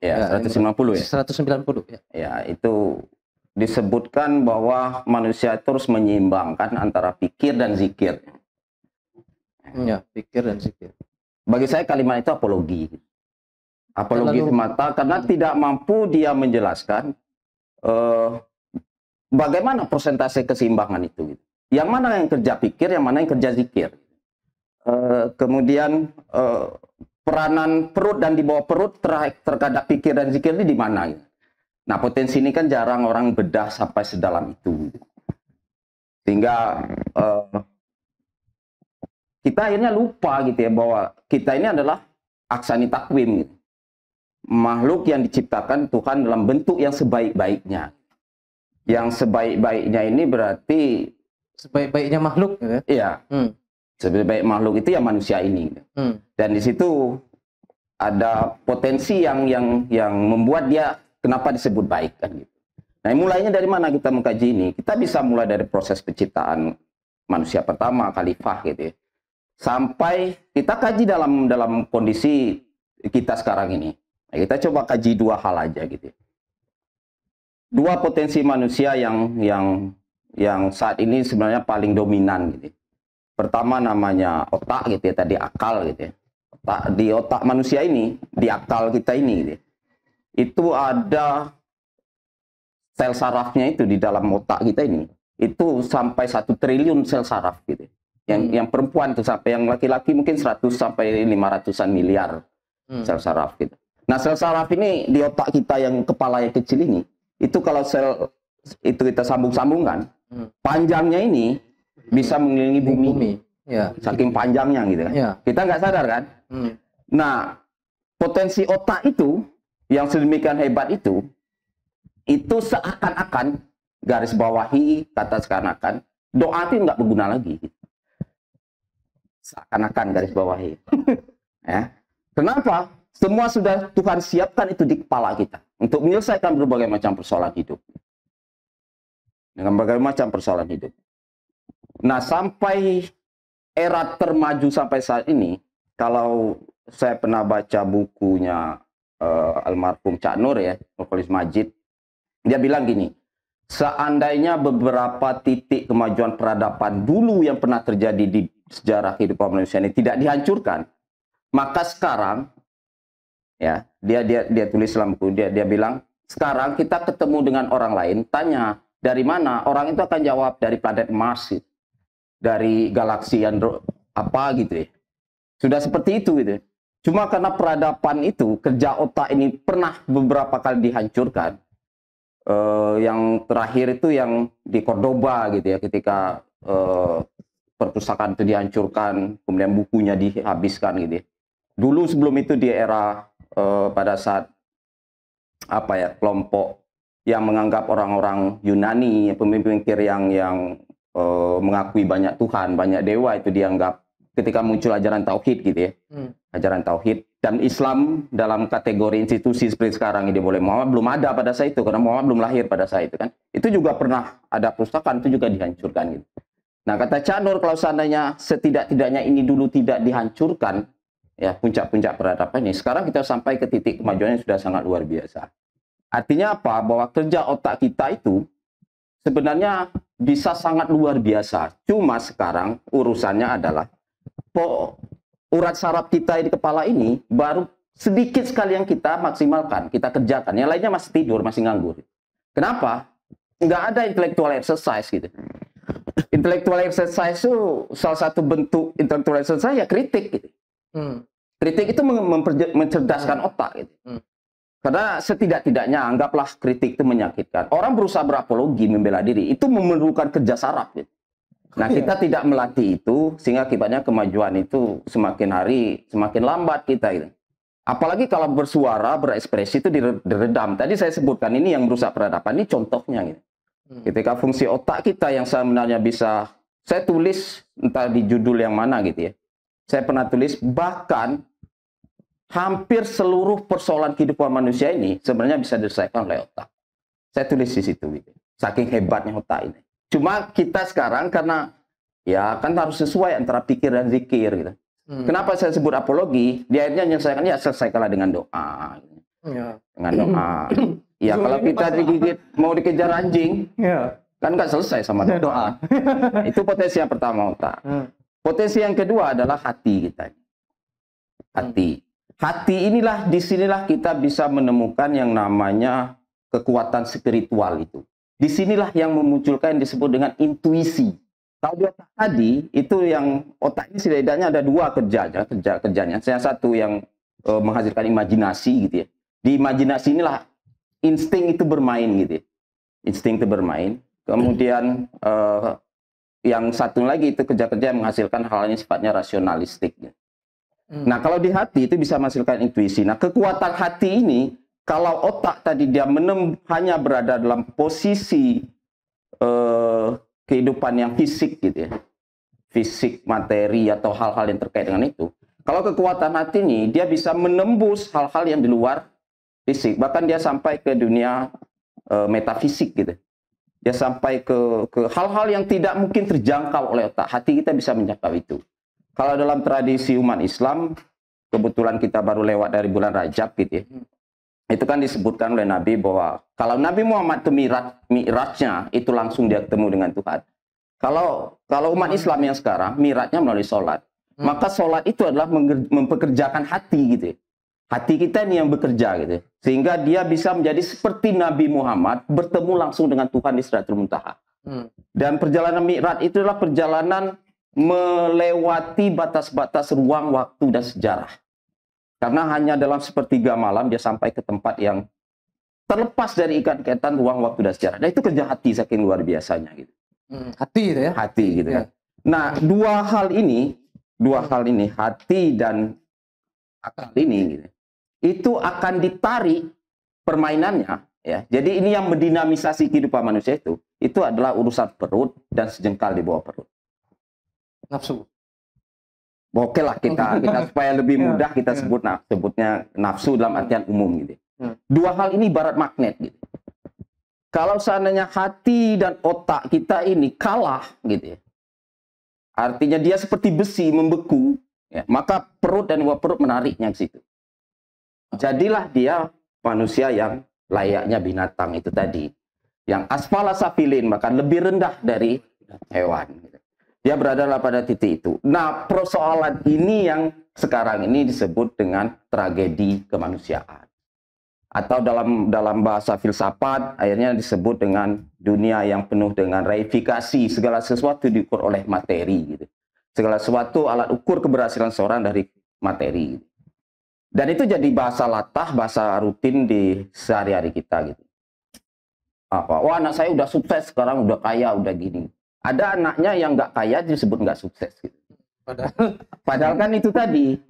S3: Ya, 190 ya.
S1: 190 ya.
S3: Ya, itu disebutkan bahwa manusia terus menyeimbangkan antara pikir dan zikir.
S1: Ya, pikir dan zikir.
S3: Bagi saya kalimat itu apologi. Apologi semata karena tidak mampu dia menjelaskan bagaimana persentase keseimbangan itu. Yang mana yang kerja pikir, yang mana yang kerja zikir. Kemudian peranan perut dan di bawah perut terhadap pikir dan zikir ini di mana? Nah, potensi ini kan jarang orang bedah sampai sedalam itu. Sehingga kita akhirnya lupa gitu ya bahwa kita ini adalah aksani takwim gitu. Makhluk yang diciptakan Tuhan dalam bentuk yang sebaik-baiknya. Yang sebaik-baiknya ini berarti
S1: sebaik-baiknya makhluk ya?
S3: Iya. Sebaik makhluk itu ya manusia ini. Dan di situ ada potensi yang membuat dia kenapa disebut baik kan gitu. Nah, mulainya dari mana kita mengkaji ini? Kita bisa mulai dari proses penciptaan manusia pertama, khalifah gitu ya. Sampai kita kaji dalam kondisi kita sekarang ini. Nah, kita coba kaji dua hal aja gitu. Dua potensi manusia yang saat ini sebenarnya paling dominan gitu. Pertama namanya otak gitu ya, tadi akal gitu ya. Di otak manusia ini, di akal kita ini gitu ya, itu ada sel sarafnya itu di dalam otak kita ini. Itu sampai 1 triliun sel saraf gitu. Yang perempuan itu sampai yang laki-laki mungkin 100 sampai 500-an miliar sel saraf gitu. Nah, sel saraf ini di otak kita yang kepala yang kecil ini, itu kalau sel itu kita sambung-sambungkan, panjangnya ini bisa mengelilingi bumi.
S1: Ya.
S3: Saking panjangnya gitu kan.
S1: Ya.
S3: Kita nggak sadar kan. Nah, potensi otak itu yang sedemikian hebat itu seakan-akan garis bawahi kata seakan-akan doa itu nggak berguna lagi. Seakan-akan garis bawahi. Ya. Kenapa? Semua sudah Tuhan siapkan itu di kepala kita untuk menyelesaikan berbagai macam persoalan hidup. Dengan berbagai macam persoalan hidup. Nah, sampai era termaju sampai saat ini, kalau saya pernah baca bukunya almarhum Cak Nur ya, Nurholis Majid, dia bilang gini, seandainya beberapa titik kemajuan peradaban dulu yang pernah terjadi di sejarah kehidupan manusia ini tidak dihancurkan, maka sekarang ya dia tulis dalam buku, dia bilang sekarang kita ketemu dengan orang lain, tanya dari mana, orang itu akan jawab dari planet Mars, dari galaksi apa gitu ya. Sudah seperti itu gitu. Cuma karena peradaban itu, kerja otak ini pernah beberapa kali dihancurkan. Yang terakhir itu yang di Cordoba gitu ya, ketika perpustakaan itu dihancurkan, kemudian bukunya dihabiskan gitu ya. Dulu sebelum itu di era pada saat apa ya, kelompok yang menganggap orang-orang Yunani, pemimpin yang mengakui banyak Tuhan, banyak dewa, itu dianggap ketika muncul ajaran tauhid gitu ya. Ajaran tauhid dan Islam dalam kategori institusi seperti sekarang ini boleh, Muhammad belum ada pada saat itu karena Muhammad belum lahir pada saat itu kan. Itu juga pernah ada perpustakaan, itu juga dihancurkan gitu. Nah, kata Cak Nur, kalau seandainya setidak-tidaknya ini dulu tidak dihancurkan ya, puncak-puncak peradaban ini, sekarang kita sampai ke titik kemajuan yang sudah sangat luar biasa. Artinya apa? Bahwa kerja otak kita itu sebenarnya bisa sangat luar biasa. Cuma sekarang urusannya adalah urat saraf kita di kepala ini baru sedikit sekali yang kita maksimalkan, kita kerjakan. Yang lainnya masih tidur, masih nganggur. Kenapa? Nggak ada intellectual exercise gitu. Intellectual exercise itu salah satu bentuk intellectual exercise ya kritik gitu. Kritik itu mencerdaskan otak gitu. Karena setidak-tidaknya anggaplah kritik itu menyakitkan. Orang berusaha berapologi, membela diri, itu memerlukan kerja saraf gitu. Nah, kita tidak melatih itu, sehingga akibatnya kemajuan itu semakin hari semakin lambat kita gitu. Apalagi kalau bersuara, berekspresi itu diredam. Tadi saya sebutkan ini yang merusak peradaban, ini contohnya gitu. Ketika fungsi otak kita yang sebenarnya bisa, saya tulis entah di judul yang mana gitu ya. Saya pernah tulis bahkan hampir seluruh persoalan kehidupan manusia ini sebenarnya bisa diselesaikan oleh otak. Saya tulis di situ gitu. Saking hebatnya otak ini. Cuma kita sekarang karena ya kan harus sesuai antara pikir dan zikir gitu. Kenapa saya sebut apologi? Dia akhirnya menyelesaikan, ya selesaikanlah dengan doa. Dengan doa. Ya kalau kita digigit, mau dikejar anjing, kan nggak selesai sama doa. Itu potensi yang pertama, otak. Potensi yang kedua adalah hati kita. Hati. Hati inilah, disinilah kita bisa menemukan yang namanya kekuatan spiritual itu. Disinilah yang memunculkan yang disebut dengan intuisi. Kalau di otak tadi, itu yang otak ini setidaknya ada dua kerjanya. Yang satu yang menghasilkan imajinasi gitu ya. Di imajinasi inilah insting itu bermain gitu ya. Insting itu bermain. Kemudian yang satu lagi itu kerja-kerja yang menghasilkan hal yang sifatnya rasionalistik. Gitu. Nah, kalau di hati itu bisa menghasilkan intuisi. Nah, kekuatan hati ini, kalau otak tadi dia hanya berada dalam posisi kehidupan yang fisik gitu ya. Fisik, materi, atau hal-hal yang terkait dengan itu. Kalau kekuatan hati ini, dia bisa menembus hal-hal yang di luar fisik. Bahkan dia sampai ke dunia metafisik gitu. Dia sampai ke hal-hal yang tidak mungkin terjangkau oleh otak. Hati kita bisa menjangkau itu. Kalau dalam tradisi umat Islam, kebetulan kita baru lewat dari bulan Rajab gitu ya. Itu kan disebutkan oleh Nabi bahwa kalau Nabi Muhammad ke Mi'rajnya itu langsung dia ketemu dengan Tuhan. Kalau umat Islam yang sekarang Mi'rajnya melalui sholat. Maka sholat itu adalah mempekerjakan hati gitu ya. Hati kita ini yang bekerja gitu. Sehingga dia bisa menjadi seperti Nabi Muhammad bertemu langsung dengan Tuhan di Sidratul Muntaha. Dan perjalanan Mi'raj itu adalah perjalanan melewati batas-batas ruang, waktu, dan sejarah. Karena hanya dalam sepertiga malam dia sampai ke tempat yang terlepas dari ikatan ruang, waktu, dan sejarah. Nah, itu kerja hati saking luar biasanya gitu.
S1: Hati itu ya?
S3: Hati gitu kan. Nah, dua hal ini, hati dan akal ini gitu, itu akan ditarik permainannya ya. Jadi ini yang mendinamisasi kehidupan manusia itu adalah urusan perut dan sejengkal di bawah perut.
S1: Nafsu.
S3: Oke lah, kita supaya lebih mudah kita sebutnya nafsu dalam artian umum gitu. Dua hal ini ibarat magnet gitu. Kalau seandainya hati dan otak kita ini kalah gitu ya, artinya dia seperti besi membeku ya, maka perut dan bawah perut menariknya ke situ. Jadilah dia manusia yang layaknya binatang itu tadi, yang asfala safilin, bahkan lebih rendah dari hewan gitu. Dia berada pada titik itu. Nah, persoalan ini yang sekarang ini disebut dengan tragedi kemanusiaan. Atau dalam bahasa filsafat akhirnya disebut dengan dunia yang penuh dengan reifikasi, segala sesuatu diukur oleh materi gitu. Segala sesuatu alat ukur keberhasilan seorang dari materi gitu. Dan itu jadi bahasa latah, bahasa rutin di sehari-hari kita gitu. Wah, anak saya udah sukses sekarang, udah kaya, udah gini. Ada anaknya yang nggak kaya disebut nggak sukses gitu. Padahal kan itu tadi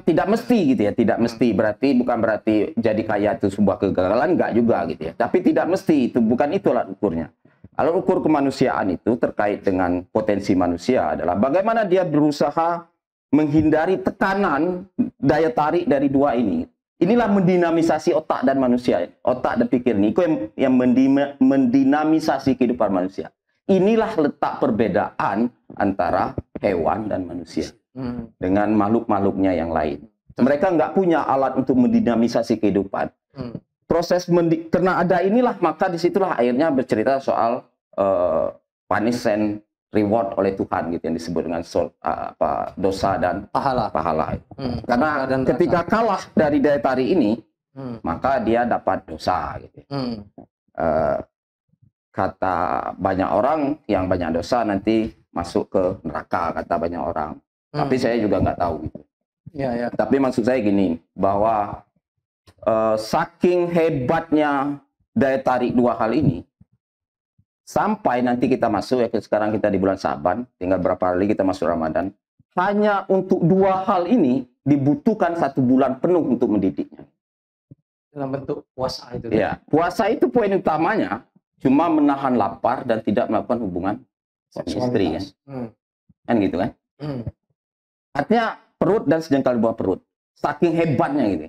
S3: tidak mesti gitu ya, tidak mesti, bukan berarti jadi kaya itu sebuah kegagalan, enggak juga gitu ya. Tapi tidak mesti, itu bukan itu alat ukurnya. Alat ukur kemanusiaan itu terkait dengan potensi manusia adalah bagaimana dia berusaha menghindari tekanan daya tarik dari dua ini. Inilah mendinamisasi otak dan manusia, otak dan pikir ini, itu yang mendinamisasi kehidupan manusia. Inilah letak perbedaan antara hewan dan manusia dengan makhluk-makhluknya yang lain. Mereka nggak punya alat untuk mendinamisasi kehidupan. Proses karena ada inilah, maka disitulah akhirnya bercerita soal punish and reward oleh Tuhan gitu, yang disebut dengan dosa dan pahala. Karena ketika kalah dari daya tarik ini, maka dia dapat dosa gitu. Kata banyak orang, yang banyak dosa nanti masuk ke neraka, kata banyak orang. Tapi saya juga nggak tahu gitu. Tapi maksud saya gini, bahwa saking hebatnya daya tarik dua hal ini, sampai nanti kita masuk, ya sekarang kita di bulan Syaban, tinggal berapa hari kita masuk Ramadan, hanya untuk dua hal ini dibutuhkan 1 bulan penuh untuk mendidiknya.
S1: Dalam bentuk puasa itu.
S3: Ya, puasa itu poin utamanya, cuma menahan lapar dan tidak melakukan hubungan suami istri kan. Kan gitu kan. Artinya perut dan sejengkal di bawah perut. Saking hebatnya gitu.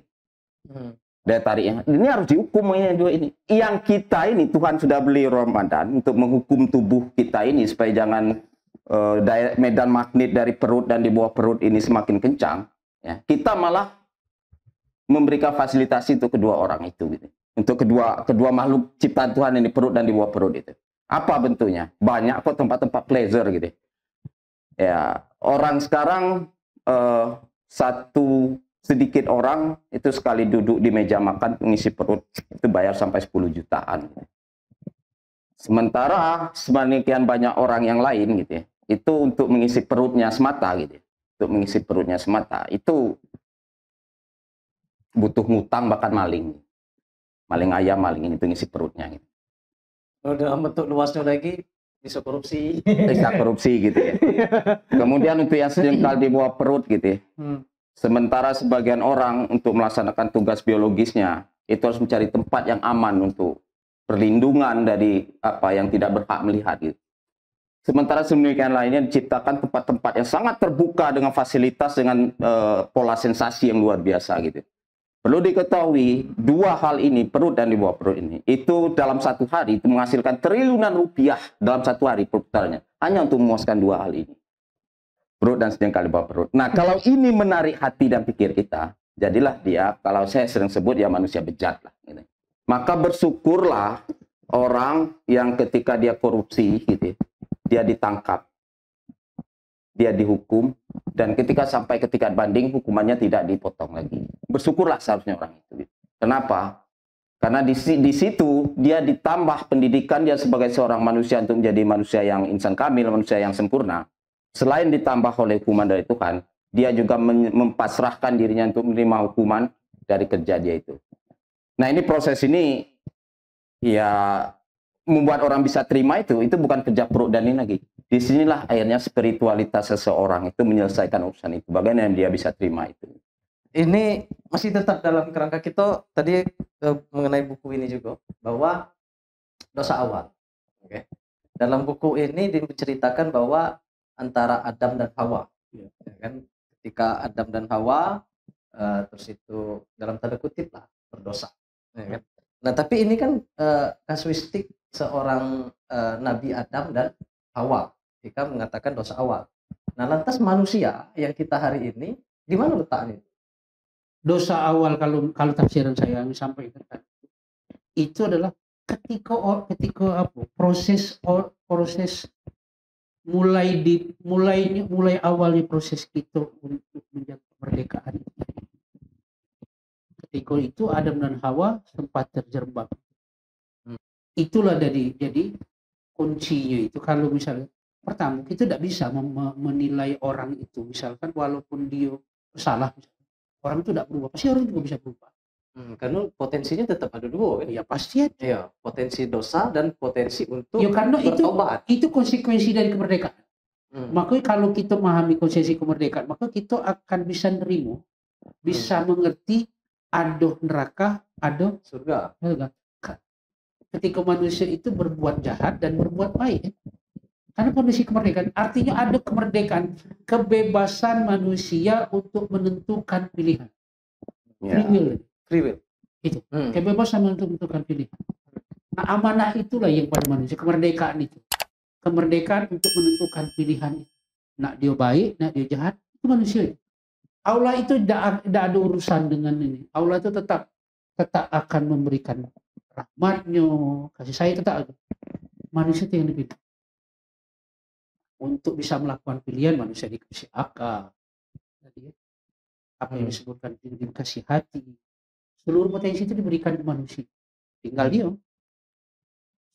S3: Daya tariknya. Ini harus dihukum ini. Yang kita ini, Tuhan sudah beli Ramadan untuk menghukum tubuh kita ini supaya jangan medan magnet dari perut dan di bawah perut ini semakin kencang. Ya. Kita malah memberikan fasilitasi untuk kedua orang itu gitu. Untuk kedua makhluk ciptaan Tuhan ini, perut dan di bawah perut itu. Apa bentuknya? Banyak kok tempat-tempat pleasure gitu. Ya, orang sekarang sedikit orang itu sekali duduk di meja makan mengisi perut itu bayar sampai 10 jutaan. Sementara sedemikian banyak orang yang lain gitu ya, itu untuk mengisi perutnya semata gitu. Untuk mengisi perutnya semata itu butuh ngutang, bahkan maling. Maling ayam, maling ini untuk ngisi perutnya gitu.
S1: Kalau dalam bentuk luasnya lagi bisa korupsi.
S3: Bisa korupsi gitu ya. Kemudian untuk yang sejengkal di bawah perut gitu ya. Sementara sebagian orang untuk melaksanakan tugas biologisnya itu harus mencari tempat yang aman untuk perlindungan dari apa yang tidak berhak melihat gitu. Sementara sedemikian lainnya diciptakan tempat-tempat yang sangat terbuka dengan fasilitas, dengan pola sensasi yang luar biasa gitu. Perlu diketahui dua hal ini, perut dan di bawah perut ini, itu dalam satu hari itu menghasilkan triliunan rupiah dalam satu hari perputarannya, hanya untuk memuaskan dua hal ini. Perut dan sejengkal di bawah perut. Nah, kalau ini menarik hati dan pikir kita, jadilah dia, kalau saya sering sebut, ya manusia bejat lah. Gitu. Maka bersyukurlah orang yang ketika dia korupsi, gitu, dia ditangkap, dia dihukum, dan ketika sampai ke tingkat banding, hukumannya tidak dipotong lagi. Bersyukurlah seharusnya orang itu. Gitu. Kenapa? Karena di situ dia ditambah pendidikan dia sebagai seorang manusia untuk menjadi manusia yang insan kamil, manusia yang sempurna. Selain ditambah oleh hukuman dari Tuhan, dia juga mempasrahkan dirinya untuk menerima hukuman dari kerja dia itu. Nah, ini proses ini ya membuat orang bisa terima itu bukan kerja perut dan ini lagi. Disinilah akhirnya spiritualitas seseorang itu menyelesaikan urusan itu. Bagaimana dia bisa terima itu.
S1: Ini masih tetap dalam kerangka kita tadi mengenai buku ini juga, bahwa dosa awal. Okay. Dalam buku ini menceritakan bahwa antara Adam dan Hawa, ya kan? Ketika Adam dan Hawa terus itu dalam tanda kutip lah berdosa. Ya kan? Nah, tapi ini kan kasuistik seorang Nabi Adam dan Hawa ketika mengatakan dosa awal. Nah, lantas manusia yang kita hari ini di mana letaknya?
S2: Dosa awal kalau tafsiran saya yang disampaikan itu adalah ketika proses mulai awalnya proses kita untuk menjaga kemerdekaan. Ketika itu Adam dan Hawa sempat terjerembab. Itulah jadi kuncinya itu. Kalau misalnya pertama kita tidak bisa menilai orang itu, misalkan walaupun dia salah, orang itu tidak berubah, pasti orang juga bisa berubah.
S1: Karena potensinya tetap ada dua kan?
S2: Ya pasti ada.
S1: Ya, potensi dosa dan potensi untuk
S2: ya, karena
S1: bertobat.
S2: Itu konsekuensi dari kemerdekaan. Makanya kalau kita memahami konsekuensi kemerdekaan, maka kita akan bisa nerima, bisa mengerti ada neraka, ada
S1: surga.
S2: Ketika manusia itu berbuat jahat dan berbuat baik, karena kondisi kemerdekaan, artinya ada kemerdekaan, kebebasan manusia untuk menentukan pilihan. Free will. Itu. Kebebasan untuk menentukan pilihan. Nah, amanah itulah yang pada manusia, kemerdekaan itu. Kemerdekaan untuk menentukan pilihan itu. Nak dia baik, nak dia jahat, itu manusia. Allah itu tidak ada urusan dengan ini. Allah itu tetap akan memberikan rahmatnya, kasih sayang tetap ada. Manusia itu yang dipilih. Untuk bisa melakukan pilihan, manusia dikasih akal. Apa yang disebutkan dikasih hati. Seluruh potensi itu diberikan ke manusia. Tinggal dia.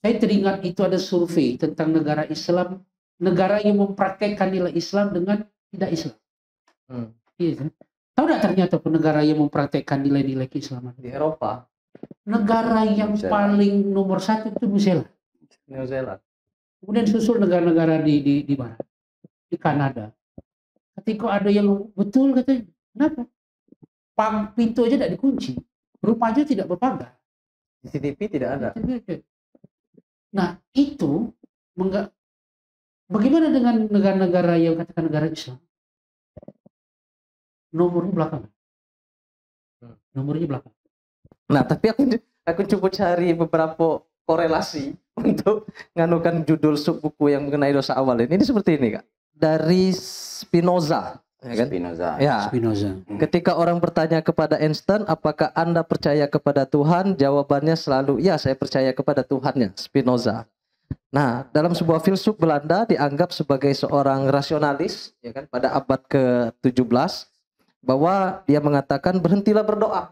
S2: Saya teringat itu ada survei tentang negara Islam, negara yang mempraktekkan nilai Islam dengan tidak Islam. Iya. Tahu tidak ternyata negara yang mempraktekkan nilai-nilai keislaman
S1: di Eropa?
S2: Negara yang paling nomor satu itu New Zealand. Kemudian susul negara-negara di barat, di Kanada. Ketika ada yang betul katanya, kenapa? Pintu aja tidak dikunci, rumah aja tidak berpagar,
S1: CCTV tidak ada.
S2: Nah itu bagaimana dengan negara-negara yang katakan negara Islam? Nomornya belakang.
S1: Nah, tapi aku coba cari beberapa korelasi untuk nganukan judul sub buku yang mengenai dosa awal ini seperti ini, Kak. Dari Spinoza, ya kan?
S2: Spinoza.
S1: Ketika orang bertanya kepada Einstein, apakah Anda percaya kepada Tuhan? Jawabannya selalu, ya, saya percaya kepada Tuhannya, Spinoza. Nah, dalam sebuah filsuf Belanda dianggap sebagai seorang rasionalis, ya kan, pada abad ke-17, bahwa dia mengatakan berhentilah berdoa.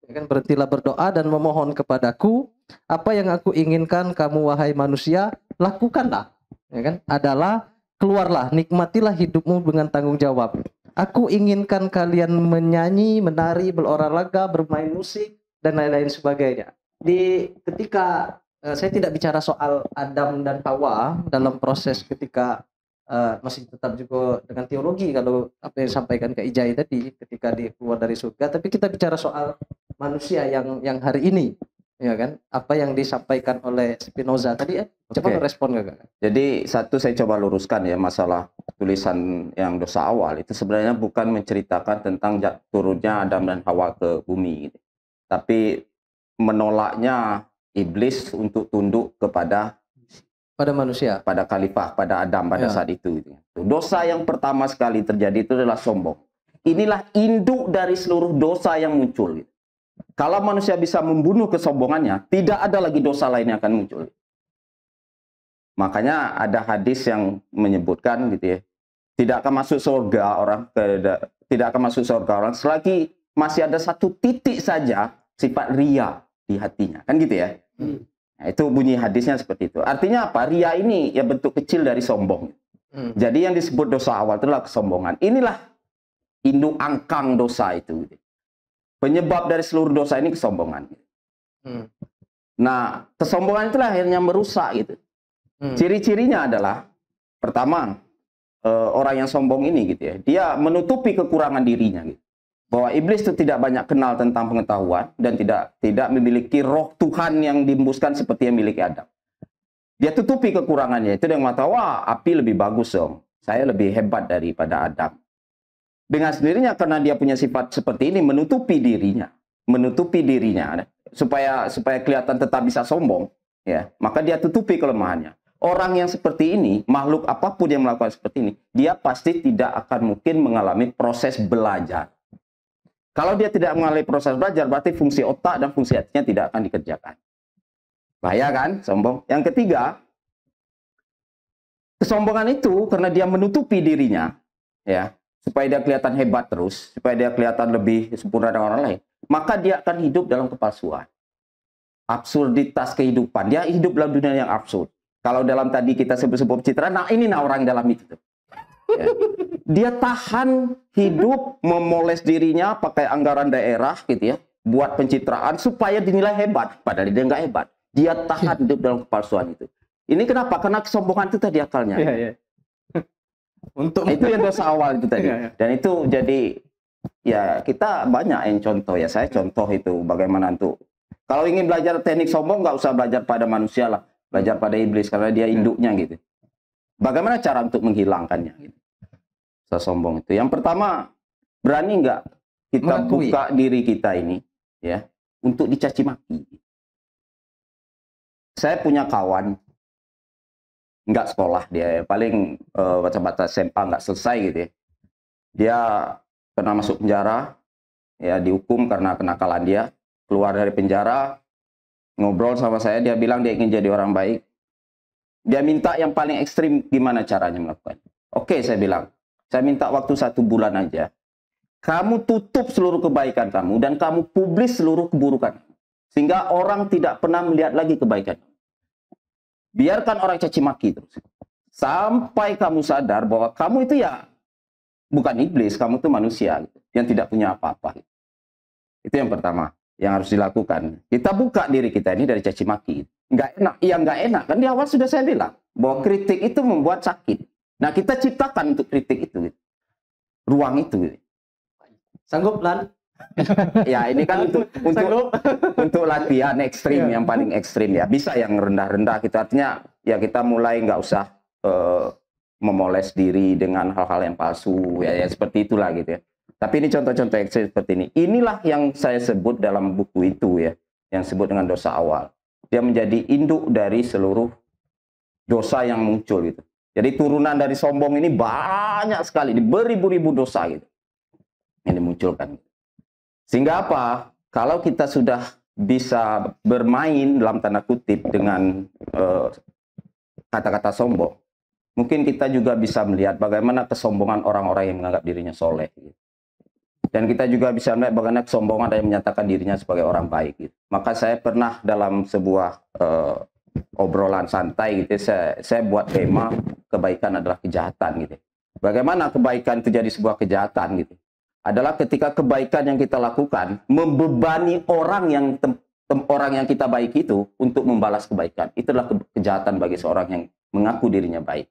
S1: Ya kan, berhentilah berdoa dan memohon kepadaku, apa yang aku inginkan kamu wahai manusia, lakukanlah. Ya kan, adalah keluarlah, nikmatilah hidupmu dengan tanggung jawab. Aku inginkan kalian menyanyi, menari, berolahraga, bermain musik dan lain-lain sebagainya. Ketika saya tidak bicara soal Adam dan Hawa dalam proses ketika masih tetap juga dengan teologi kalau apa yang disampaikan Kak Ijai tadi ketika dia keluar dari surga, tapi kita bicara soal manusia yang hari ini, ya kan, apa yang disampaikan oleh Spinoza tadi. Coba respon Kak.
S3: Jadi satu saya coba luruskan ya, masalah tulisan yang dosa awal itu sebenarnya bukan menceritakan tentang turunnya Adam dan Hawa ke bumi gitu. Tapi menolaknya iblis untuk tunduk kepada
S1: manusia,
S3: pada khalifah, pada Adam pada saat itu. Dosa yang pertama sekali terjadi itu adalah sombong. Inilah induk dari seluruh dosa yang muncul. Kalau manusia bisa membunuh kesombongannya, tidak ada lagi dosa lain yang akan muncul. Makanya ada hadis yang menyebutkan gitu ya, tidak akan masuk surga orang selagi masih ada satu titik saja sifat ria di hatinya, kan gitu ya. Nah, itu bunyi hadisnya seperti itu. Artinya apa? Ria ini ya bentuk kecil dari sombong. Jadi yang disebut dosa awal itulah kesombongan. Inilah induk angkang dosa itu. Penyebab dari seluruh dosa ini kesombongan. Nah, kesombongan itulah akhirnya merusak gitu. Ciri-cirinya adalah pertama, orang yang sombong ini gitu ya, dia menutupi kekurangan dirinya gitu. Bahwa iblis itu tidak banyak kenal tentang pengetahuan dan tidak memiliki roh Tuhan yang dihembuskan seperti yang miliki Adam. Dia tutupi kekurangannya. Itu yang mengatakan, wah, api lebih bagus dong. Saya lebih hebat daripada Adam. Dengan sendirinya karena dia punya sifat seperti ini, menutupi dirinya supaya kelihatan tetap bisa sombong, ya. Maka dia tutupi kelemahannya. Orang yang seperti ini, makhluk apapun yang melakukan seperti ini, dia pasti tidak akan mungkin mengalami proses belajar. Kalau dia tidak mengalami proses belajar, berarti fungsi otak dan fungsi hatinya tidak akan dikerjakan. Bahaya kan, sombong. Yang ketiga, kesombongan itu karena dia menutupi dirinya, ya, supaya dia kelihatan hebat terus, supaya dia kelihatan lebih sempurna dari orang lain, maka dia akan hidup dalam kepalsuan. Absurditas kehidupan. Dia hidup dalam dunia yang absurd. Kalau dalam tadi kita sebut-sebut pencitraan, nah ini orang dalam itu. Ya. Dia tahan hidup memoles dirinya pakai anggaran daerah gitu ya, buat pencitraan supaya dinilai hebat, padahal dia nggak hebat. Dia tahan hidup dalam kepalsuan itu. Ini kenapa? Karena kesombongan itu tadi akalnya. Untuk itu yang dosa awal itu tadi. Dan itu jadi ya kita banyak yang contoh ya. Saya contoh itu bagaimana untuk kalau ingin belajar teknik sombong nggak usah belajar pada manusia lah, belajar pada iblis karena dia induknya gitu. Bagaimana cara untuk menghilangkannya? Gitu. Sombong itu. Yang pertama, berani nggak kita buka diri kita ini ya untuk dicaci maki. Saya punya kawan nggak sekolah dia paling baca-baca SMA nggak selesai gitu ya. Dia pernah masuk penjara ya, dihukum karena kenakalan dia, keluar dari penjara ngobrol sama saya, dia bilang dia ingin jadi orang baik. Dia minta yang paling ekstrim gimana caranya melakukan. Oke, saya bilang, saya minta waktu 1 bulan aja. Kamu tutup seluruh kebaikan kamu dan kamu publis seluruh keburukan. Sehingga orang tidak pernah melihat lagi kebaikan. Biarkan orang caci maki terus. Sampai kamu sadar bahwa kamu itu ya bukan iblis, kamu itu manusia gitu, yang tidak punya apa-apa. Gitu. Itu yang pertama yang harus dilakukan. Kita buka diri kita ini dari caci maki. Nggak enak, ya nggak enak. Kan di awal sudah saya bilang bahwa kritik itu membuat sakit. Nah kita ciptakan untuk kritik itu. Gitu. Ruang itu. Gitu.
S1: Sanggup, Lan?
S3: Ya ini kan untuk latihan ekstrim yang paling ekstrim ya. Bisa yang rendah-rendah gitu. Artinya ya kita mulai nggak usah memoles diri dengan hal-hal yang palsu ya seperti itulah gitu ya. Tapi ini contoh-contoh ekstrim seperti ini. Inilah yang saya sebut dalam buku itu ya, yang disebut dengan dosa awal. Dia menjadi induk dari seluruh dosa yang muncul gitu. Jadi turunan dari sombong ini banyak sekali, beribu-ribu dosa gitu yang dimunculkan. Sehingga apa? Kalau kita sudah bisa bermain dalam tanda kutip dengan kata-kata sombong, mungkin kita juga bisa melihat bagaimana kesombongan orang-orang yang menganggap dirinya soleh. Gitu. Dan kita juga bisa melihat bagaimana kesombongan ada yang menyatakan dirinya sebagai orang baik. Gitu. Maka saya pernah dalam sebuah obrolan santai, gitu, saya buat tema kebaikan adalah kejahatan. Gitu. Bagaimana kebaikan itu jadi sebuah kejahatan? Gitu. Adalah ketika kebaikan yang kita lakukan membebani orang yang kita baik itu untuk membalas kebaikan. Itulah kejahatan bagi seorang yang mengaku dirinya baik.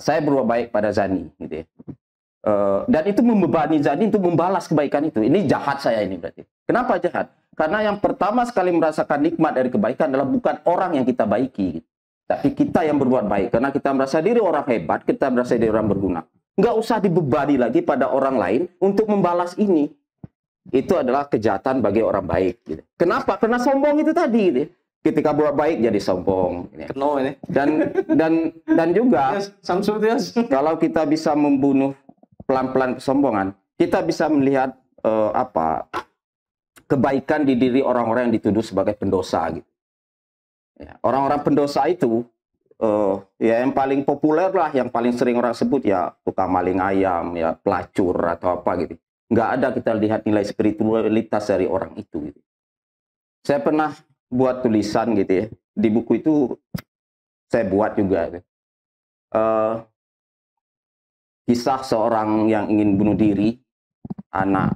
S3: Saya berbuat baik pada Zani, gitu ya. Dan itu membebani Zani untuk membalas kebaikan itu. Ini jahat saya ini berarti. Kenapa jahat? Karena yang pertama sekali merasakan nikmat dari kebaikan adalah bukan orang yang kita baiki, gitu. Tapi kita yang berbuat baik. Karena kita merasa diri orang hebat, kita merasa diri orang berguna. Nggak usah dibebani lagi pada orang lain untuk membalas ini. Itu adalah kejahatan bagi orang baik. Gitu. Kenapa? Karena sombong itu tadi. Gitu. Ketika buat baik jadi sombong.
S1: No, ini.
S3: Dan juga kalau kita bisa membunuh pelan-pelan kesombongan, kita bisa melihat kebaikan di diri orang-orang yang dituduh sebagai pendosa. Gitu. Ya, orang-orang pendosa itu ya yang paling populer lah, yang paling sering orang sebut ya tukang maling ayam, ya pelacur atau apa gitu. Nggak ada kita lihat nilai spiritualitas dari orang itu. Gitu. Saya pernah buat tulisan gitu ya di buku itu, saya buat juga. Gitu. kisah seorang yang ingin bunuh diri, anak.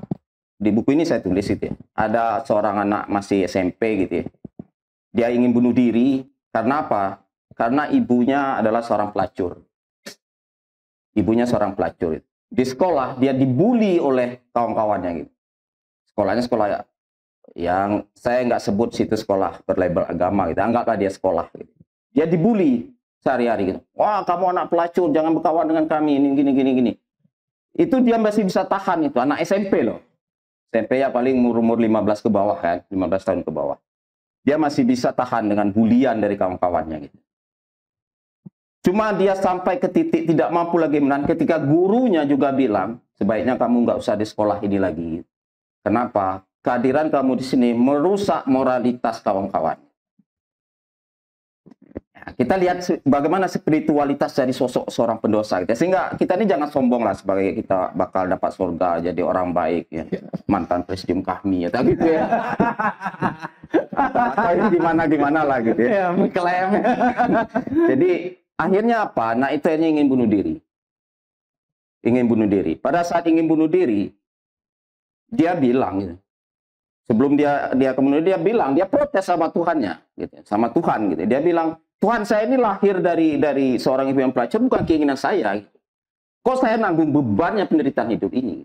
S3: Di buku ini saya tulis itu ya. Ada seorang anak masih SMP gitu ya. Dia ingin bunuh diri karena apa? Karena ibunya adalah seorang pelacur. Ibunya seorang pelacur. Di sekolah dia dibully oleh kawan-kawannya gitu. Sekolahnya sekolah yang saya nggak sebut situ sekolah berlabel agama gitu. Anggaplah dia sekolah gitu. Dia dibully sehari-hari gitu. Wah, kamu anak pelacur, jangan berkawan dengan kami, ini gini. Itu dia masih bisa tahan itu, anak SMP loh. SMP ya paling umur 15 ke bawah kan, 15 tahun ke bawah. Dia masih bisa tahan dengan bulian dari kawan-kawannya gitu. Cuma dia sampai ke titik tidak mampu lagi menahan ketika gurunya juga bilang, sebaiknya kamu nggak usah di sekolah ini lagi. Kenapa? Kehadiran kamu di sini merusak moralitas kawan-kawan. Nah, kita lihat bagaimana spiritualitas dari sosok seorang pendosa. Sehingga kita ini jangan sombong lah sebagai kita bakal dapat surga, jadi orang baik. Ya. Mantan presidium kami, ya, gitu ya. Atau gimana lah gitu ya.
S1: Mengklaim.
S3: Jadi akhirnya apa? Nah itu hanya ingin bunuh diri. Ingin bunuh diri. Pada saat ingin bunuh diri, dia bilang gitu. Sebelum dia kemudian dia bilang, dia protes sama Tuhannya, gitu, sama Tuhan gitu. Dia bilang, Tuhan, saya ini lahir dari seorang ibu yang pelacur, bukan keinginan saya. Gitu. Kok saya nanggung bebannya penderitaan hidup ini?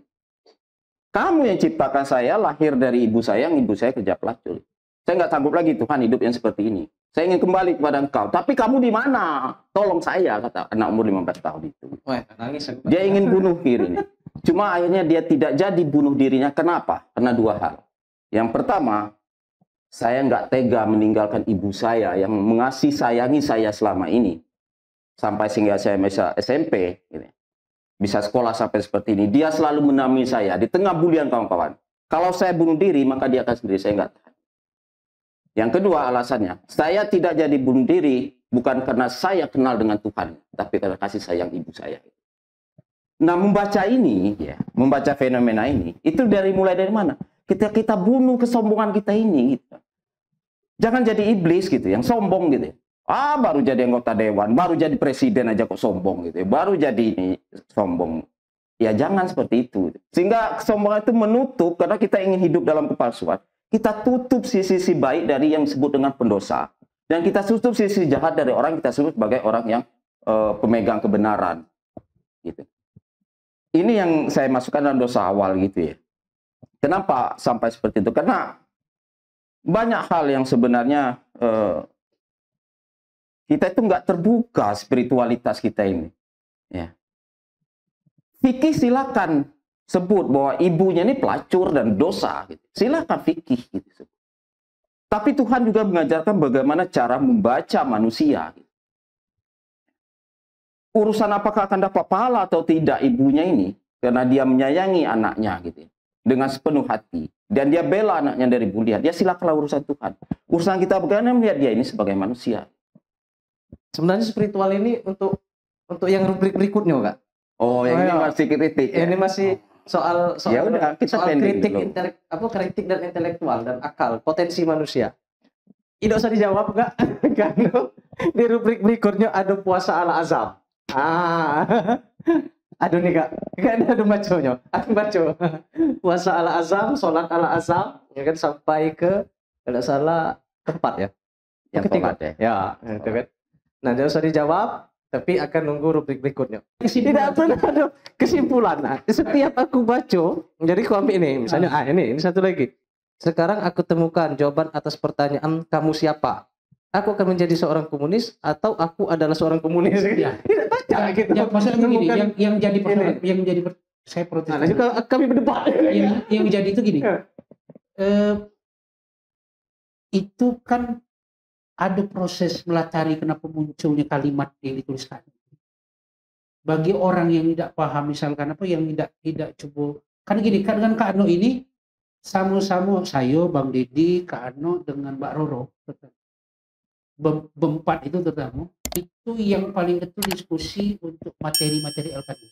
S3: Kamu yang ciptakan saya, lahir dari ibu saya, yang ibu saya kerja pelacur. Saya nggak sanggup lagi Tuhan hidup yang seperti ini. Saya ingin kembali kepada Engkau. Tapi kamu di mana? Tolong saya, kata anak umur 15 tahun itu.
S1: Wah, nangis.
S3: Dia ingin bunuh dirinya. Cuma akhirnya dia tidak jadi bunuh dirinya. Kenapa? Karena dua hal. Yang pertama, saya nggak tega meninggalkan ibu saya yang mengasihi sayangi saya selama ini. Sampai sehingga saya bisa SMP, gitu. Bisa sekolah sampai seperti ini. Dia selalu menemani saya di tengah bulian kawan-kawan. Kalau saya bunuh diri, maka dia akan sendiri. Saya nggak tahan. Yang kedua alasannya, saya tidak jadi bunuh diri bukan karena saya kenal dengan Tuhan, tapi karena kasih sayang ibu saya. Nah, membaca ini, ya, membaca fenomena ini, itu mulai dari mana? Kita bunuh kesombongan kita ini. Gitu. Jangan jadi iblis gitu, yang sombong gitu. Baru jadi anggota dewan, baru jadi presiden aja kok sombong gitu. Baru jadi ini sombong. Ya jangan seperti itu. Sehingga kesombongan itu menutup karena kita ingin hidup dalam kepalsuan. Kita tutup sisi-sisi baik dari yang disebut dengan pendosa. Dan kita tutup sisi jahat dari orang yang kita sebut sebagai orang yang pemegang kebenaran. Gitu. Ini yang saya masukkan dalam dosa awal gitu ya. Kenapa sampai seperti itu? Karena banyak hal yang sebenarnya kita itu nggak terbuka spiritualitas kita ini. Ya. Fikih silakan sebut bahwa ibunya ini pelacur dan dosa. Gitu. Silakan fikih. Gitu. Tapi Tuhan juga mengajarkan bagaimana cara membaca manusia. Gitu. Urusan apakah akan dapat pahala atau tidak ibunya ini. Karena dia menyayangi anaknya. Gitu. Dengan sepenuh hati. Dan dia bela anaknya dari bulian. Dia silakanlah urusan Tuhan. Urusan kita bagaimana melihat dia ini sebagai manusia.
S1: Sebenarnya spiritual ini untuk yang rubrik berikutnya, Kak.
S3: Oh, yang ini masih kritik. Ya?
S1: Ini masih soal
S3: ya udah, kita
S1: soal kritik dan intelektual dan akal, potensi manusia. Tidak usah dijawab, Kak. Karena di rubrik berikutnya ada puasa ala azam. Aduh nih, Kak. Kan ada baconya. Aku baca. Puasa ala azam, sholat ala azam, ya kan sampai ke tidak salah tempat ya.
S3: Yang
S1: ketiga
S3: ya.
S1: Ya, itu kan. Nah, tidak usah dijawab, tapi akan nunggu rubrik berikutnya. Tidak pernah ada kesimpulan. Nah, setiap aku baca, jadi aku ambil ini, misalnya ini satu lagi. Sekarang aku temukan jawaban atas pertanyaan kamu siapa? Aku akan menjadi seorang komunis atau aku adalah seorang komunis?
S2: Ya.
S1: Tidak baca gitu.
S2: Ya, maksudnya begini, yang jadi saya protes.
S1: Nah, juga kami berdebat.
S2: Yang jadi itu gini. Itu kan ada proses melatari kenapa munculnya kalimat yang dituliskan. Bagi orang yang tidak paham, misalkan apa yang tidak coba, kan gini, kan Kak Ano ini sama-sama saya, Bang Deddy, Kak Ano dengan Mbak Roro, berempat itu terutama, itu yang paling betul diskusi untuk materi-materi LKD.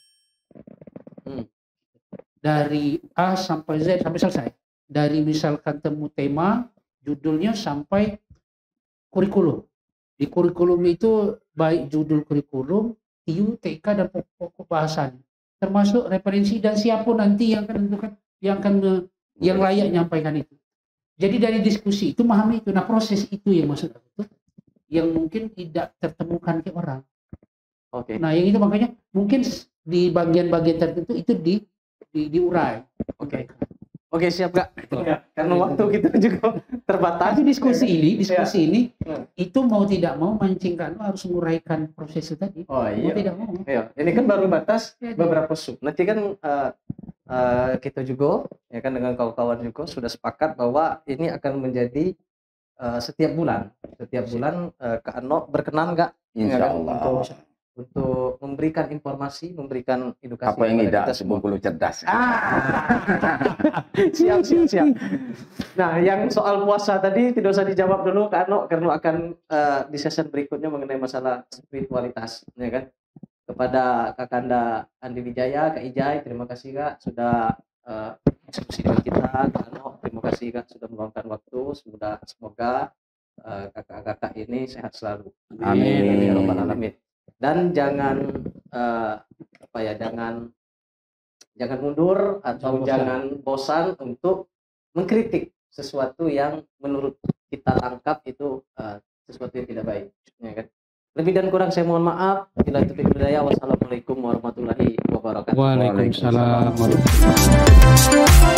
S2: Dari A sampai Z sampai selesai. Dari misalkan temu tema, judulnya sampai kurikulum. Di kurikulum itu baik judul kurikulum, TU, TK, dan pokok bahasan. termasuk referensi dan siapa nanti yang akan menentukan, yang layak menyampaikan itu. Jadi dari diskusi itu memahami itu. Nah proses itu yang maksud aku, yang mungkin tidak tertemukan ke orang.
S1: Oke.
S2: Nah yang itu makanya mungkin di bagian-bagian tertentu itu diurai.
S1: Oke, siap Kak. Karena waktu kita juga terbatas.
S2: Tapi diskusi ini itu mau tidak mau mancingkan harus menguraikan proses itu tadi.
S1: Oh iya.
S2: Mau tidak mau.
S1: Iya. Ini kan baru batas beberapa sub. Nanti kan kita juga ya kan dengan kawan-kawan juga sudah sepakat bahwa ini akan menjadi setiap bulan Kak Ano berkenan nggak?
S3: Insya Allah.
S1: Untuk memberikan informasi, memberikan edukasi.
S3: Apa yang tidak Bengkulu cerdas.
S1: Siap. Nah, yang soal puasa tadi tidak usah dijawab dulu Kak Ano, karena akan di session berikutnya mengenai masalah spiritualitas, ya kan? Kepada Kakanda Andi Wijaya, Kak Ijai, terima kasih Kak sudah diskusi dengan kita. Kak Ano, terima kasih Kak sudah meluangkan waktu. Semoga kakak-kakak ini sehat selalu.
S3: Amin.
S1: Ya Rabbal Alamin. Dan jangan jangan mundur atau jangan bosan untuk mengkritik sesuatu yang menurut kita tangkap itu sesuatu yang tidak baik, ya kan? Lebih dan kurang saya mohon maaf. Bila itu hidayah. Wassalamualaikum warahmatullahi wabarakatuh.
S2: Waalaikumsalam warahmatullahi wabarakatuh.